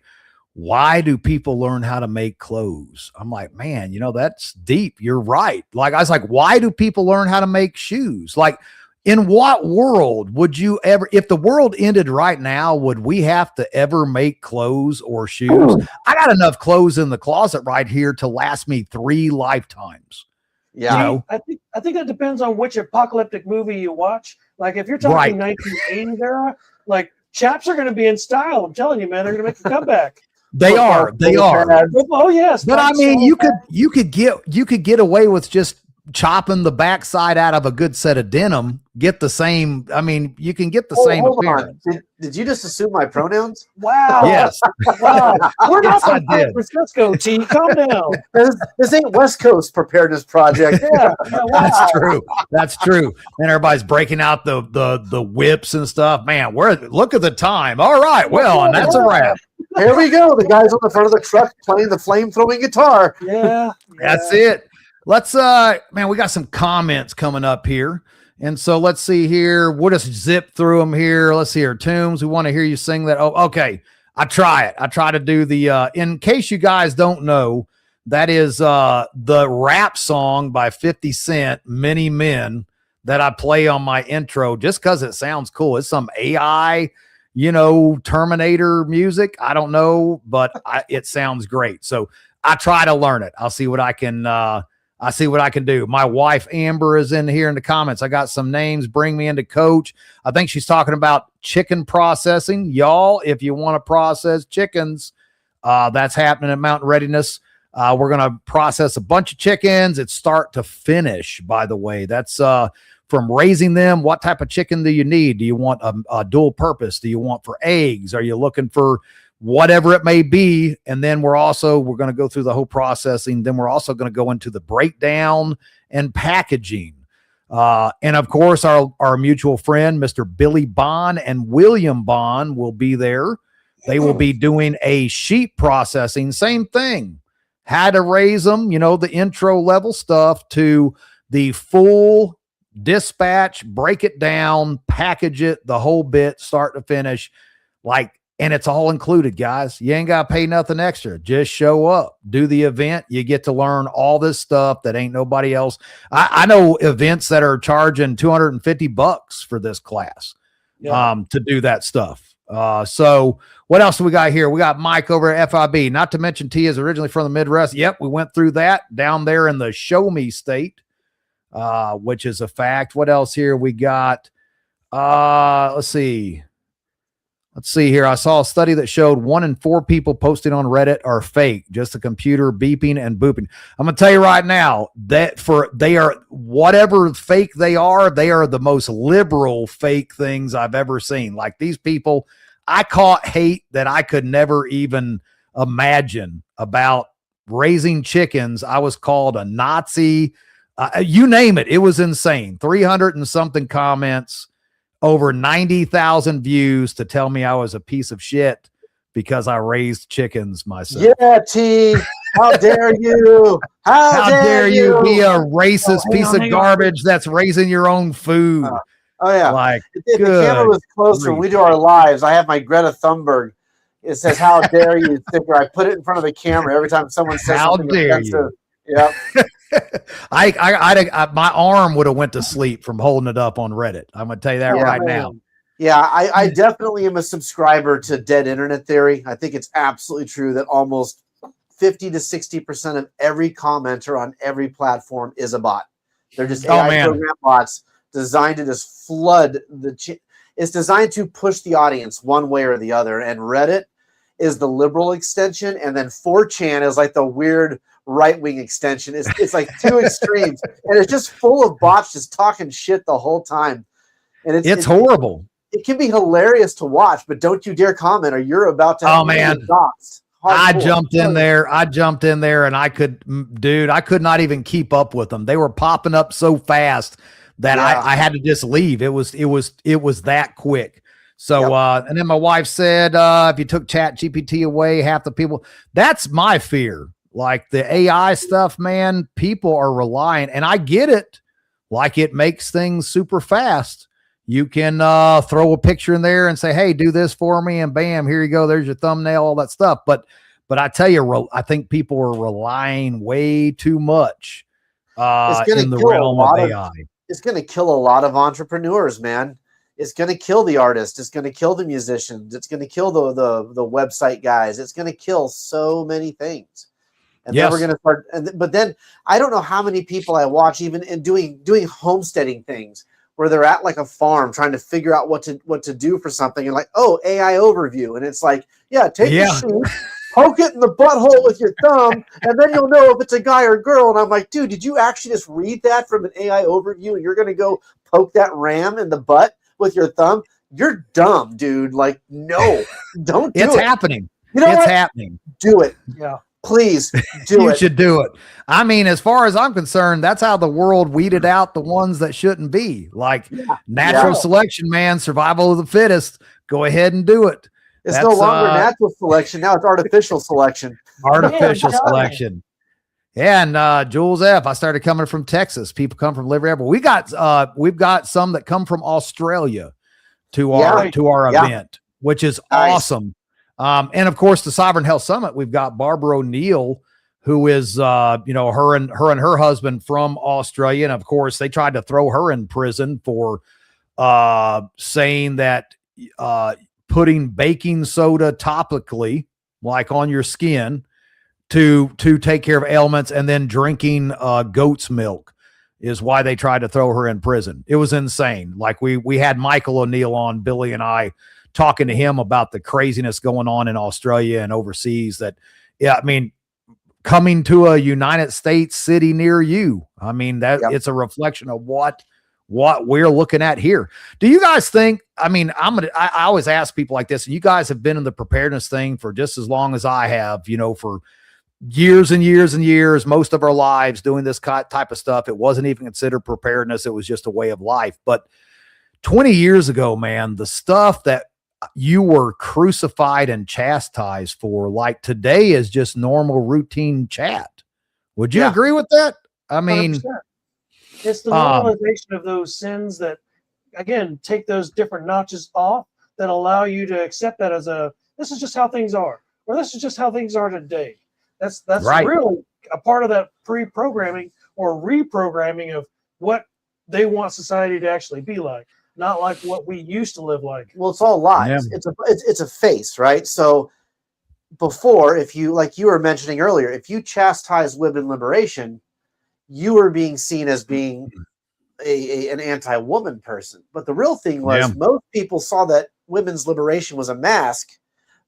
why do people learn how to make clothes? I'm like, man, you know, that's deep. You're right. Like, I was like, why do people learn how to make shoes? Like, in what world would you ever, if the world ended right now, would we have to ever make clothes or shoes? I got enough clothes in the closet right here to last me 3 lifetimes. Yeah. You know? I think that depends on which apocalyptic movie you watch. Like, if you're talking 1980s era, like, chaps are going to be in style. I'm telling you, man, they're going to make a comeback. They are. Oh yes, but I mean, you could get away with just chopping the backside out of a good set of denim, get the same. I mean, you can get the same appearance. Did you just assume my pronouns? Wow. Yes. Wow. We're not Yes, I from San did. Francisco, T. Calm down. This ain't West Coast Preparedness Project. Yeah. That's true. That's true. And everybody's breaking out the whips and stuff. Man, look at the time. All right. Well, and that's a wrap. Here we go. The guys on the front of the truck playing the flame throwing guitar. Yeah. That's it. Let's man, we got some comments coming up here. And so let's see here. We'll just zip through them here. Let's see here. Toombs, we want to hear you sing that. Oh, okay. I try to do the in case you guys don't know, that is the rap song by 50 Cent, Many Men, that I play on my intro just because it sounds cool. It's some AI, you know, Terminator music. I don't know, but it sounds great. So I try to learn it. I'll see what I can do. My wife, Amber, is in here in the comments. I got some names. Bring me into coach. I think she's talking about chicken processing. Y'all, if you want to process chickens, that's happening at Mountain Readiness. We're going to process a bunch of chickens. It's start to finish, by the way. That's from raising them. What type of chicken do you need? Do you want a dual purpose? Do you want for eggs? Are you looking for whatever it may be? And then we're going to go through the whole processing. Then we're also going to go into the breakdown and packaging. And of course, our mutual friend, Mr. Billy Bond and William Bond, will be there. They will be doing a sheep processing, same thing. How to raise them, you know, the intro level stuff to the full dispatch, break it down, package it, the whole bit, start to finish. And it's all included, guys. You ain't got to pay nothing extra. Just show up, do the event. You get to learn all this stuff that ain't nobody else. I know events that are charging $250 for this class to do that stuff. So what else do we got here? We got Mike over at FIB. Not to mention T is originally from the Midwest. Yep, we went through that down there in the Show Me State, which is a fact. What else here we got? Let's see here. I saw a study that showed 1 in 4 people posting on Reddit are fake, just a computer beeping and booping. I'm going to tell you right now that they are whatever fake they are the most liberal fake things I've ever seen. Like, these people, I caught hate that I could never even imagine about raising chickens. I was called a Nazi. You name it. It was insane. 300 and something comments, over 90,000 views to tell me I was a piece of shit because I raised chickens myself. Yeah, T. How dare you? How dare you be a racist piece of garbage that's raising your own food? Oh yeah. Like, if the camera was closer when we do our lives, I have my Greta Thunberg. It says, "How dare you?" sticker. I put it in front of the camera every time someone says something offensive. Yeah. My arm would have went to sleep from holding it up on Reddit. I'm going to tell you that now. Yeah, I definitely am a subscriber to Dead Internet Theory. I think it's absolutely true that almost 50 to 60% of every commenter on every platform is a bot. They're just Oh, AI man. program bots designed to just flood it's designed to push the audience one way or the other. And Reddit is the liberal extension, and then 4chan is like the weird right-wing extension. It's like two extremes, and it's just full of bots just talking shit the whole time. And It's horrible. It can be hilarious to watch, but don't you dare comment, or you're about to. Oh, man. Doxed. I Hardcore. jumped in there and I could not even keep up with them. They were popping up so fast that Yeah. I had to just leave. It was that quick. So, Yep. and then my wife said, if you took Chat GPT away, half the people, that's my fear. Like the AI stuff, man, people are relying, and I get it. Like it makes things super fast. You can throw a picture in there and say, hey, do this for me. And bam, here you go. There's your thumbnail, all that stuff. But I tell you, I think people are relying way too much in the realm of AI. It's going to kill a lot of entrepreneurs, man. It's going to kill the artists. It's going to kill the musicians. It's going to kill the website guys. It's going to kill so many things. And then we're going to start. But then I don't know how many people I watch even in doing homesteading things, where they're at like a farm trying to figure out what to do for something, and like, oh, AI overview. And it's like, take the shoe, poke it in the butthole with your thumb, and then you'll know if it's a guy or girl. And I'm like, dude, did you actually just read that from an AI overview? And you're going to go poke that ram in the butt with your thumb? You're dumb, dude. Like, no, don't do it. It's happening. You know it's what? happening. Do it. Yeah. Please do You it. should do it. I mean, as far as I'm concerned, that's how the world weeded out the ones that shouldn't be. Like natural selection, man, survival of the fittest. Go ahead and do it. It's no longer natural selection. Now it's artificial selection. Artificial selection. Yeah, and Jules F. I started coming from Texas. People come from everywhere. We've got some that come from Australia to our event, which is awesome. And of course, the Sovereign Health Summit, we've got Barbara O'Neill, who is, her and her husband from Australia. And of course, they tried to throw her in prison for saying that putting baking soda topically, like on your skin, to take care of ailments, and then drinking goat's milk is why they tried to throw her in prison. It was insane. Like we had Michael O'Neill on, Billy and I, talking to him about the craziness going on in Australia and overseas. That, I mean, coming to a United States city near you. I mean, it's a reflection of what we're looking at here. Do you guys think, I mean, I always ask people like this, and you guys have been in the preparedness thing for just as long as I have, for years and years and years, most of our lives doing this type of stuff. It wasn't even considered preparedness. It was just a way of life. But 20 years ago, man, the stuff that you were crucified and chastised for, like today, is just normal routine chat. Would you agree with that? I mean, 100%. It's the normalization of those sins that, again, take those different notches off that allow you to accept that as this is just how things are, or this is just how things are today. That's right. Really a part of that pre-programming or reprogramming of what they want society to actually be like, not like what we used to live like. Well, it's all lies. Yeah. It's a face, right? So before, if you, like you were mentioning earlier, if you chastise women liberation, you were being seen as being an anti-woman person. But the real thing was most people saw that women's liberation was a mask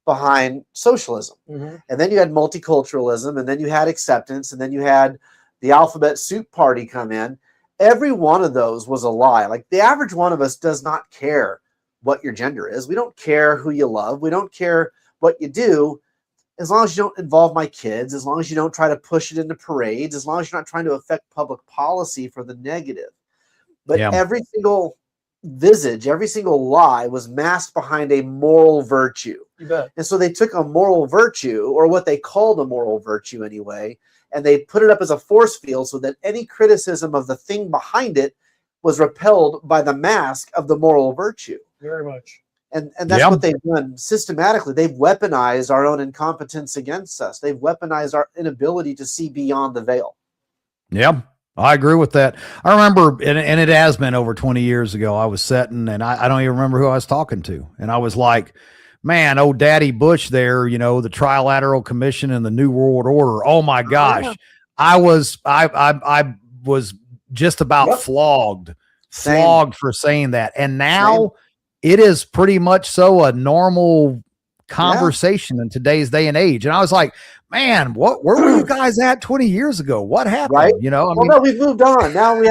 behind socialism. Mm-hmm. And then you had multiculturalism, and then you had acceptance, and then you had the alphabet soup party come in. Every one of those was a lie. Like the average one of us does not care what your gender is. We don't care who you love. We don't care what you do, as long as you don't involve my kids, as long as you don't try to push it into parades, as long as you're not trying to affect public policy for the negative. But every single visage, every single lie was masked behind a moral virtue. You bet. And so they took a moral virtue, or what they called a moral virtue anyway, and they put it up as a force field so that any criticism of the thing behind it was repelled by the mask of the moral virtue. Very much. And that's what they've done systematically. They've weaponized our own incompetence against us. They've weaponized our inability to see beyond the veil. Yeah, I agree with that. I remember, and it has been over 20 years ago, I was sitting, and I don't even remember who I was talking to. And I was like, man, old Daddy Bush there, you know, the Trilateral Commission and the New World Order. Oh my gosh. yeah. I was just about Yep. flogged Same. for saying that. And now it is pretty much so a normal conversation in today's day and age. And I was like, man, where were you guys at 20 years ago? What happened? Right? You know, I Well, mean, no, we've moved on. Now we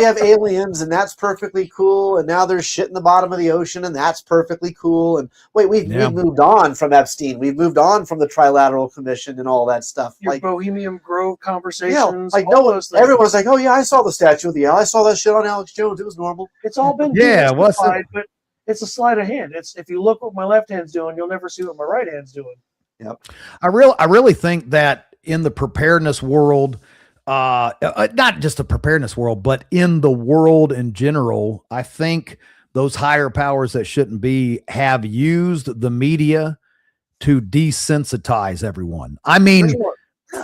have aliens, and that's perfectly cool. And now there's shit in the bottom of the ocean, and that's perfectly cool. And wait, we've moved on from Epstein. We've moved on from the Trilateral Commission and all that stuff. Your Like Bohemian Grove conversations. yeah, like all those things. everyone's like, oh yeah, I saw the statue of the owl. I saw that shit on Alex Jones. It was normal. It's all been what's demystified, but it's a sleight of hand. It's if you look what my left hand's doing, you'll never see what my right hand's doing. Yep. I really think that in the preparedness world, not just the preparedness world, but in the world in general, I think those higher powers that shouldn't be have used the media to desensitize everyone. I mean,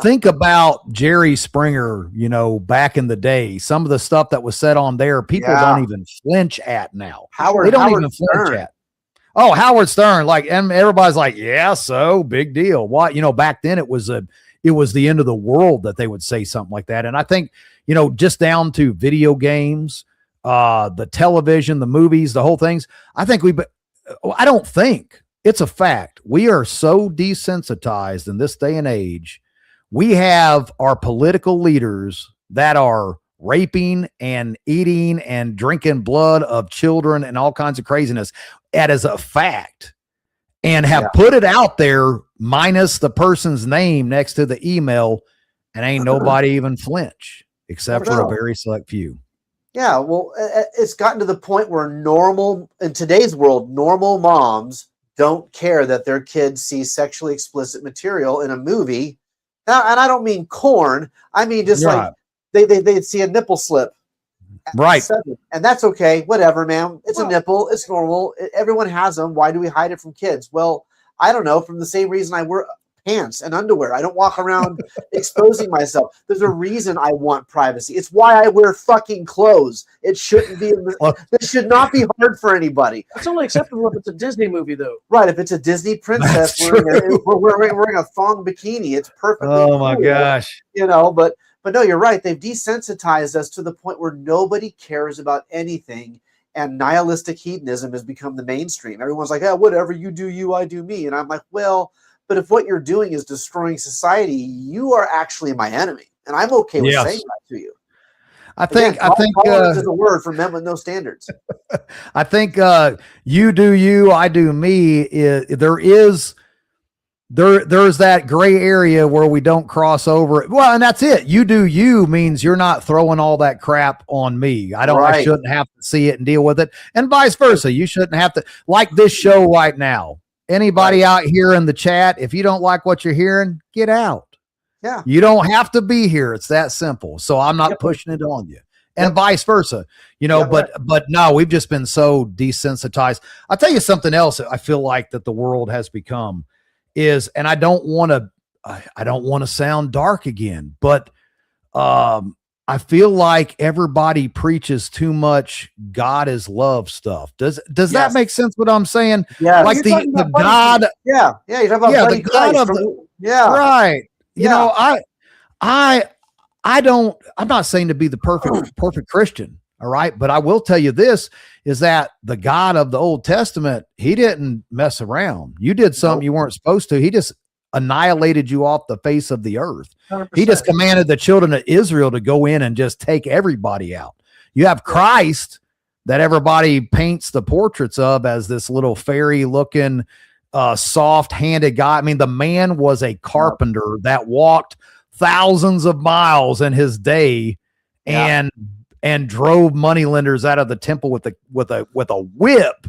think about Jerry Springer, you know, back in the day, some of the stuff that was said on there, people don't even flinch at now. Howard, they don't Howard even Stern. flinch at. Oh, Howard Stern, like, and everybody's like, yeah, so big deal. What, you know, back then it was the end of the world that they would say something like that. And I think, you know, just down to video games, the television, the movies, the whole things. I don't think it's a fact. We are so desensitized in this day and age. We have our political leaders that are raping and eating and drinking blood of children and all kinds of craziness. That is a fact, and have put it out there minus the person's name next to the email, and ain't nobody even flinch except for a very select few. Yeah, well, it's gotten to the point where in today's world, normal moms don't care that their kids see sexually explicit material in a movie. Now, and I don't mean corn. I mean just like they'd see a nipple slip. Right. And that's okay. Whatever, man. It's a nipple. It's normal. Everyone has them. Why do we hide it from kids? Well, I don't know. From the same reason I wear pants and underwear. I don't walk around exposing myself. There's a reason I want privacy. It's why I wear fucking clothes. It shouldn't be. This should not be hard for anybody. It's only acceptable if it's a Disney movie, though. Right. If it's a Disney princess wearing a thong bikini, it's perfectly. Oh my gosh. You know, but no, you're right. They've desensitized us to the point where nobody cares about anything, and nihilistic hedonism has become the mainstream. Everyone's like, "Oh, whatever, you do you, I do me." And I'm like, well, but if what you're doing is destroying society, you are actually my enemy, and I'm okay with saying that to you. I think is a word for men with no standards. I think you do you, I do me. There's that gray area where we don't cross over. Well, and that's it. You do you means you're not throwing all that crap on me. I shouldn't have to see it and deal with it. And vice versa. You shouldn't have to, like this show right now. Anybody out here in the chat, if you don't like what you're hearing, get out. Yeah. You don't have to be here. It's that simple. So I'm not pushing it on you. And vice versa, you know, but no, we've just been so desensitized. I'll tell you something else I feel like that the world has become is, and I don't want to sound dark again, but I feel like everybody preaches too much God is love stuff. Does that make sense what I'm saying? Yeah. Like the God. Yeah. Yeah. You're talking about the God of right. You know, I'm not saying to be the perfect Christian. All right. But I will tell you this is that the God of the Old Testament, he didn't mess around. You did something you weren't supposed to. He just annihilated you off the face of the earth. 100%. He just commanded the children of Israel to go in and just take everybody out. You have Christ that everybody paints the portraits of as this little fairy looking, soft handed guy. I mean, the man was a carpenter that walked thousands of miles in his day and drove moneylenders out of the temple with a whip.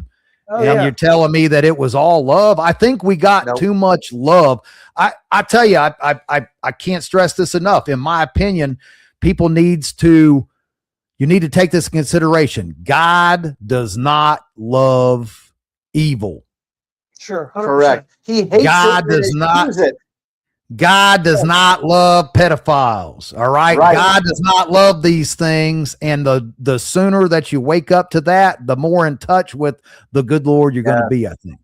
You're telling me that it was all love? I think we got too much love. I tell you, I can't stress this enough. In my opinion, you need to take this into consideration. God does not love evil. Sure. 100%. Correct. He hates God does not. God does not love pedophiles. All right? God does not love these things. And the sooner that you wake up to that, the more in touch with the good Lord you're going to be, I think.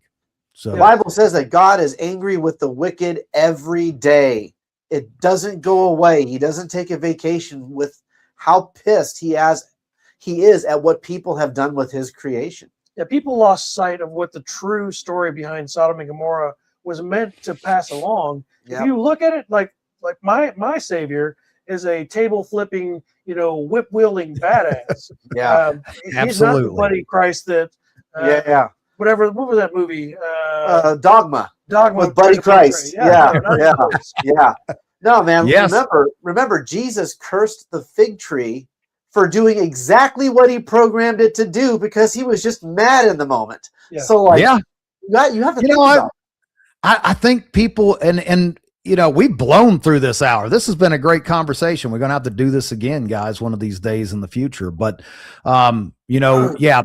So The Bible says that God is angry with the wicked every day. It doesn't go away. He doesn't take a vacation with how pissed he is at what people have done with his creation. Yeah, people lost sight of what the true story behind Sodom and Gomorrah was meant to pass along. Yep. If you look at it like my savior is a table flipping, whip wielding badass. Yeah. He's not the Absolutely. buddy Christ that whatever. What was that movie? Dogma Dogma with Buddy Christ. Yeah, no, not close. Yeah. No, man. Yes. Remember, Jesus cursed the fig tree for doing exactly what he programmed it to do because he was just mad in the moment. Yeah. So, yeah, you have to think about it. I think people and we've blown through this hour. This has been a great conversation. We're going to have to do this again, guys, one of these days in the future. But,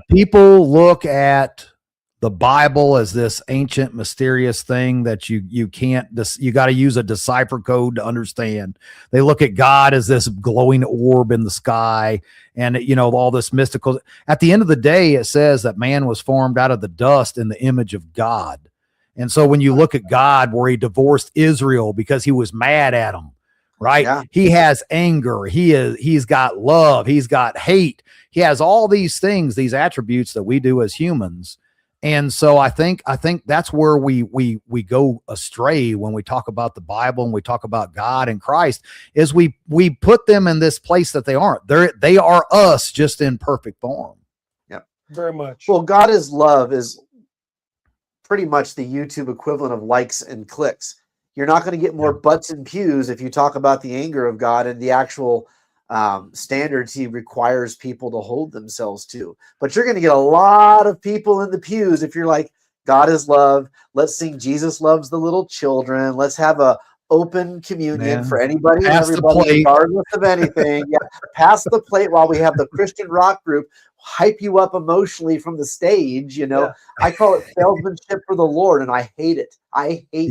people look at the Bible as this ancient, mysterious thing that you can't, you got to use a decipher code to understand. They look at God as this glowing orb in the sky and, all this mystical. At the end of the day, it says that man was formed out of the dust in the image of God. And so when you look at God, where he divorced Israel because he was mad at them, right? Yeah. He has anger. He's got love. He's got hate. He has all these things, these attributes that we do as humans. And so I think that's where we go astray when we talk about the Bible and we talk about God and Christ, is we put them in this place that they aren't. They are us, just in perfect form. Yep. Very much. Well, God is love is pretty much the YouTube equivalent of likes and clicks. You're not going to get more butts and pews if you talk about the anger of God and the actual standards he requires people to hold themselves to. But you're going to get a lot of people in the pews if you're like, God is love. Let's sing Jesus loves the little children. Let's have a open communion for anybody and everybody, regardless of anything. Pass the plate while we have the Christian rock group hype you up emotionally from the stage. I call it salesmanship for the Lord, and I hate it. I hate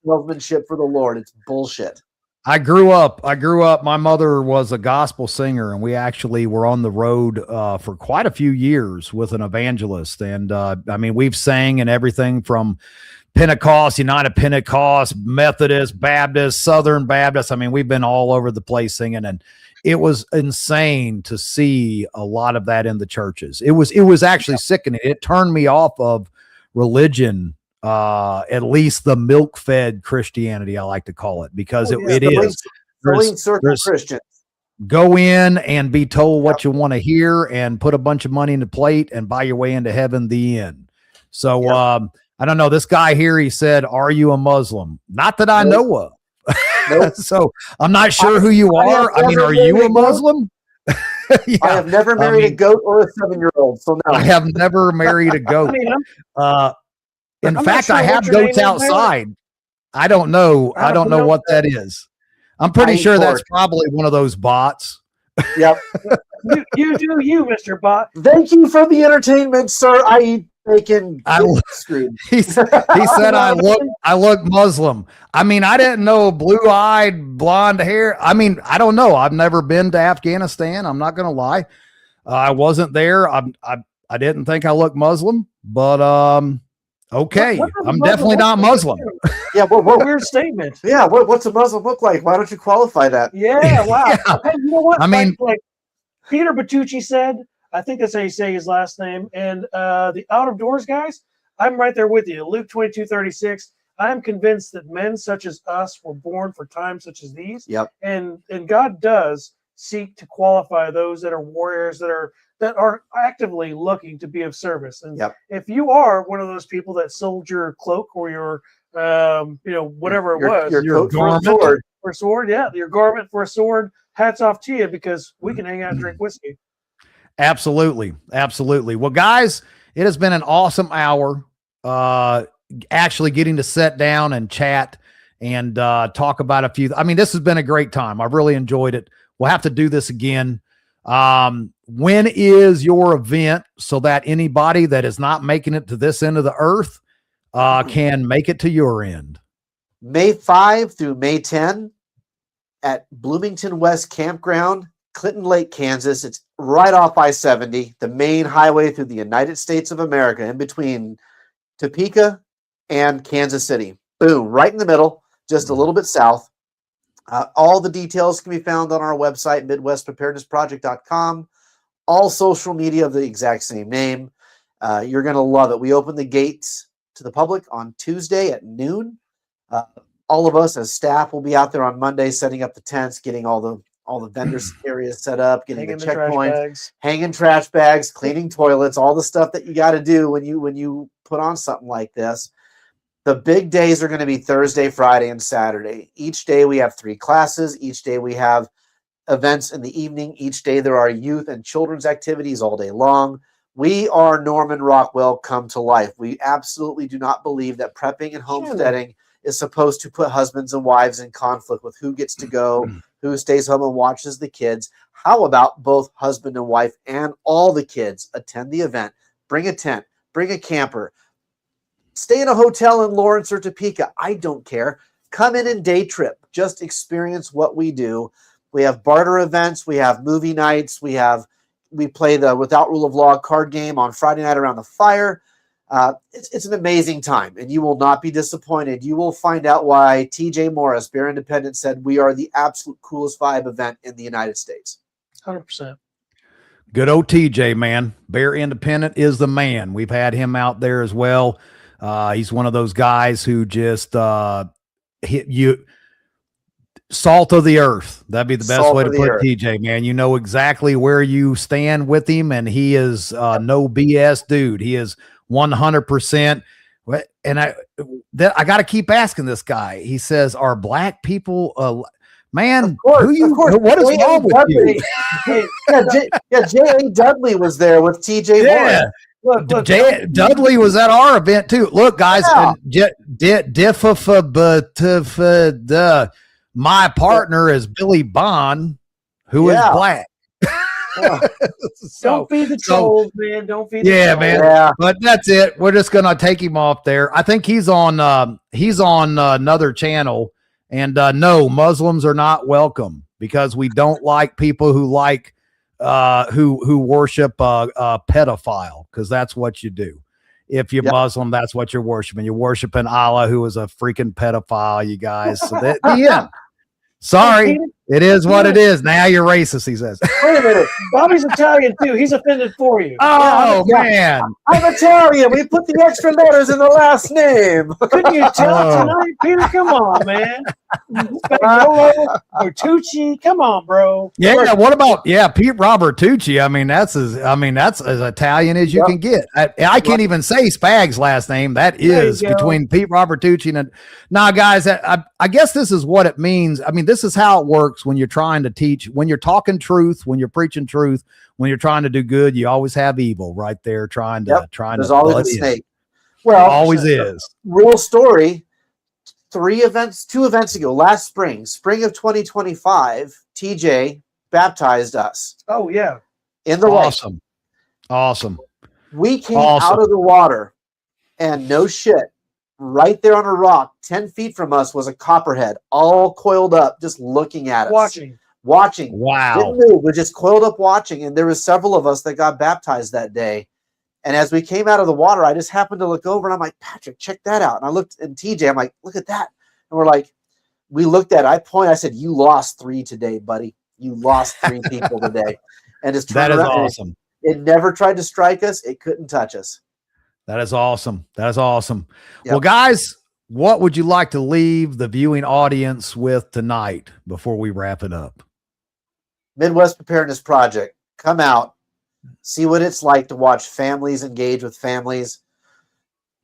salesmanship for the Lord. It's bullshit. I grew up. My mother was a gospel singer, and we actually were on the road for quite a few years with an evangelist. And we've sang in everything from Pentecost, United Pentecost, Methodist, Baptist, Southern Baptist. We've been all over the place singing, and it was insane to see a lot of that in the churches. It was actually sickening. It turned me off of religion, at least the milk-fed Christianity, I like to call it, because it is. Circle Christians. Go in and be told what you want to hear and put a bunch of money in the plate and buy your way into heaven, the end. So, I don't know. This guy here, he said, "Are you a Muslim?" Not that I know of. Nope. So I'm not sure who you are. Are you a Muslim? I have never married a goat or a 7-year-old. So no, I have never married a goat. In fact, I have goats outside. I don't know. I don't know what that is. I'm pretty sure that's probably one of those bots. Yep. you do you, Mr. Bot. Thank you for the entertainment, sir. I eat bacon. He said I look Muslim. I didn't know blue-eyed, blonde hair. I don't know. I've never been to Afghanistan. I'm not going to lie. I wasn't there. I didn't think I looked Muslim, but okay. I'm definitely not Muslim. Yeah, what weird statement. Yeah, what's a Muslim look like? Why don't you qualify that? Yeah, wow. Yeah. Hey, you know what? Like Peter Bertucci said, I think that's how you say his last name. And the out of doors guys, I'm right there with you. Luke 22:36. I am convinced that men such as us were born for times such as these. Yep. And God does seek to qualify those that are warriors, that are actively looking to be of service. And if you are one of those people that sold your cloak or your whatever it was, your garment for a sword, your garment for a sword, hats off to you, because we can hang out and drink whiskey. Absolutely. Well, guys, it has been an awesome hour. Actually getting to sit down and chat and talk about a few. This has been a great time. I've really enjoyed it. We'll have to do this again. When is your event, so that anybody that is not making it to this end of the earth can make it to your end? May 5 through May 10 at Bloomington West Campground, Clinton Lake, Kansas. It's right off I-70, the main highway through the United States of America, in between Topeka and Kansas City. Boom, right in the middle, just a little bit south. All the details can be found on our website, MidwestPreparednessProject.com. All social media of the exact same name. You're going to love it. We open the gates to the public on Tuesday at noon. All of us as staff will be out there on Monday setting up the tents, getting all the vendor areas set up, getting Hanging the the trash checkpoints, bags. hanging trash bags, cleaning toilets, all the stuff that you got to do when you put on something like this. The big days are going to be Thursday, Friday, and Saturday. Each day we have 3 classes. Each day we have events in the evening. Each day there are youth and children's activities all day long. We are Norman Rockwell come to life. We absolutely do not believe that prepping and homesteading is supposed to put husbands and wives in conflict with who gets to go, who stays home and watches the kids. How about both husband and wife and all the kids attend the event? Bring a tent, bring a camper, stay in a hotel in Lawrence or Topeka. I don't care. Come in and day trip. Just experience what we do. We have barter events. We have movie nights. We play the Without Rule of Law card game on Friday night around the fire. It's an amazing time, and you will not be disappointed. You will find out why TJ Morris, Bear Independent, said we are the absolute coolest vibe event in the United States. 100%. Good old TJ, man. Bear Independent is the man. We've had him out there as well. He's one of those guys who just hit you. Salt of the earth. That'd be the best way to put TJ, man. You know exactly where you stand with him, and he is no BS dude. He is 100%. And I got to keep asking this guy. He says, "Are black people, man? Of course. What is wrong with you?" J.A. Dudley was there with TJ Morris. Look, Dudley was at our event too. Look, guys, my partner is Billy Bond, who is black. Don't feed the trolls, man. Don't feed the trolls. Man. Yeah. But that's it. We're just gonna take him off there. I think he's on another channel. And no, Muslims are not welcome because we don't like people who like who worship a pedophile, because that's what you do. If you're Muslim, that's what you're worshiping. You're worshiping Allah, who is a freaking pedophile, you guys. So the end. Sorry, it is what it is. Now you're racist, he says. Wait a minute. Bobby's Italian too. He's offended for you. Oh, man. I'm Italian. We put the extra letters in the last name. Couldn't you tell tonight, Peter? Come on, man. Bertucci. Come on, bro. Yeah, what about Pete Robertucci? I mean, that's as Italian as you can get. I can't even say Spags' last name. That is between Pete Robertucci and now, guys, I guess this is what it means. I mean, this is how it works when you're trying to teach, when you're talking truth, when you're preaching truth, when you're trying to do good, you always have evil right there trying to There's always a snake. Well, always is. Real story. 2 events ago, last spring of 2025, TJ baptized us. Oh yeah. In the lake. Awesome. We came out of the water, and no shit, right there on a rock 10 feet from us was a copperhead, all coiled up, just looking at us. Watching. Wow. Didn't move, but just coiled up watching. And there was several of us that got baptized that day. And as we came out of the water, I just happened to look over and I'm like, Patrick, check that out. And I looked at TJ, I'm like, look at that. And we're like, we looked at it. I said, you lost 3 today, buddy. You lost 3 people today. And it's that is awesome. It never tried to strike us. It couldn't touch us. That is awesome. Yep. Well, guys, what would you like to leave the viewing audience with tonight before we wrap it up? Midwest Preparedness Project. Come out. See what it's like to watch families engage with families.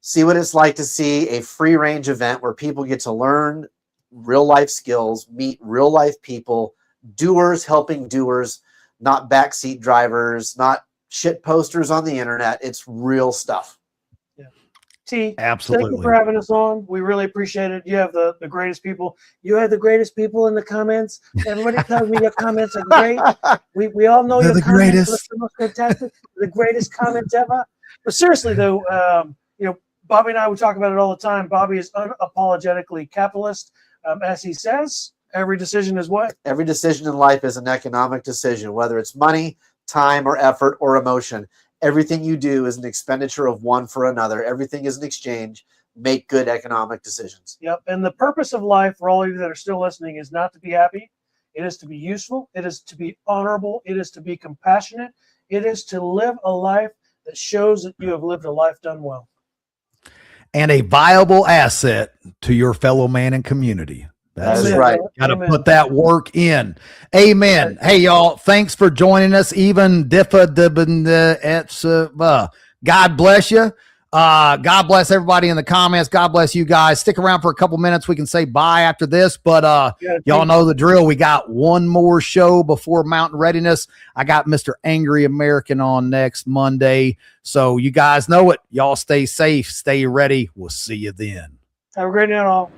See what it's like to see a free range event where people get to learn real life skills, meet real life people, doers helping doers, not backseat drivers, not shit posters on the internet. It's real stuff. T, absolutely. Thank you for having us on. We really appreciate it. You have the greatest people. You have the greatest people in the comments. Everybody tells me your comments are great. We all know They're your the comments greatest. are the most fantastic, the greatest comments ever. But seriously though, Bobby and I would talk about it all the time. Bobby is unapologetically capitalist, as he says. Every decision is what? Every decision in life is an economic decision, whether it's money, time, or effort, or emotion. Everything you do is an expenditure of one for another. Everything is an exchange. make good economic decisions. Yep. And the purpose of life for all of you that are still listening is not to be happy. It is to be useful. It is to be honorable. It is to be compassionate. It is to live a life that shows that you have lived a life done well. And a viable asset to your fellow man and community. That's Amen. right. Got to Amen. put that work in. Amen. Hey, y'all, thanks for joining us. Even God bless you. God bless everybody in the comments. God bless you guys. Stick around for a couple minutes. We can say bye after this, but y'all know the drill. We got one more show before Mountain Readiness. I got Mr. Angry American on next Monday. So you guys know it. Y'all stay safe. Stay ready. We'll see you then. Have a great night, all.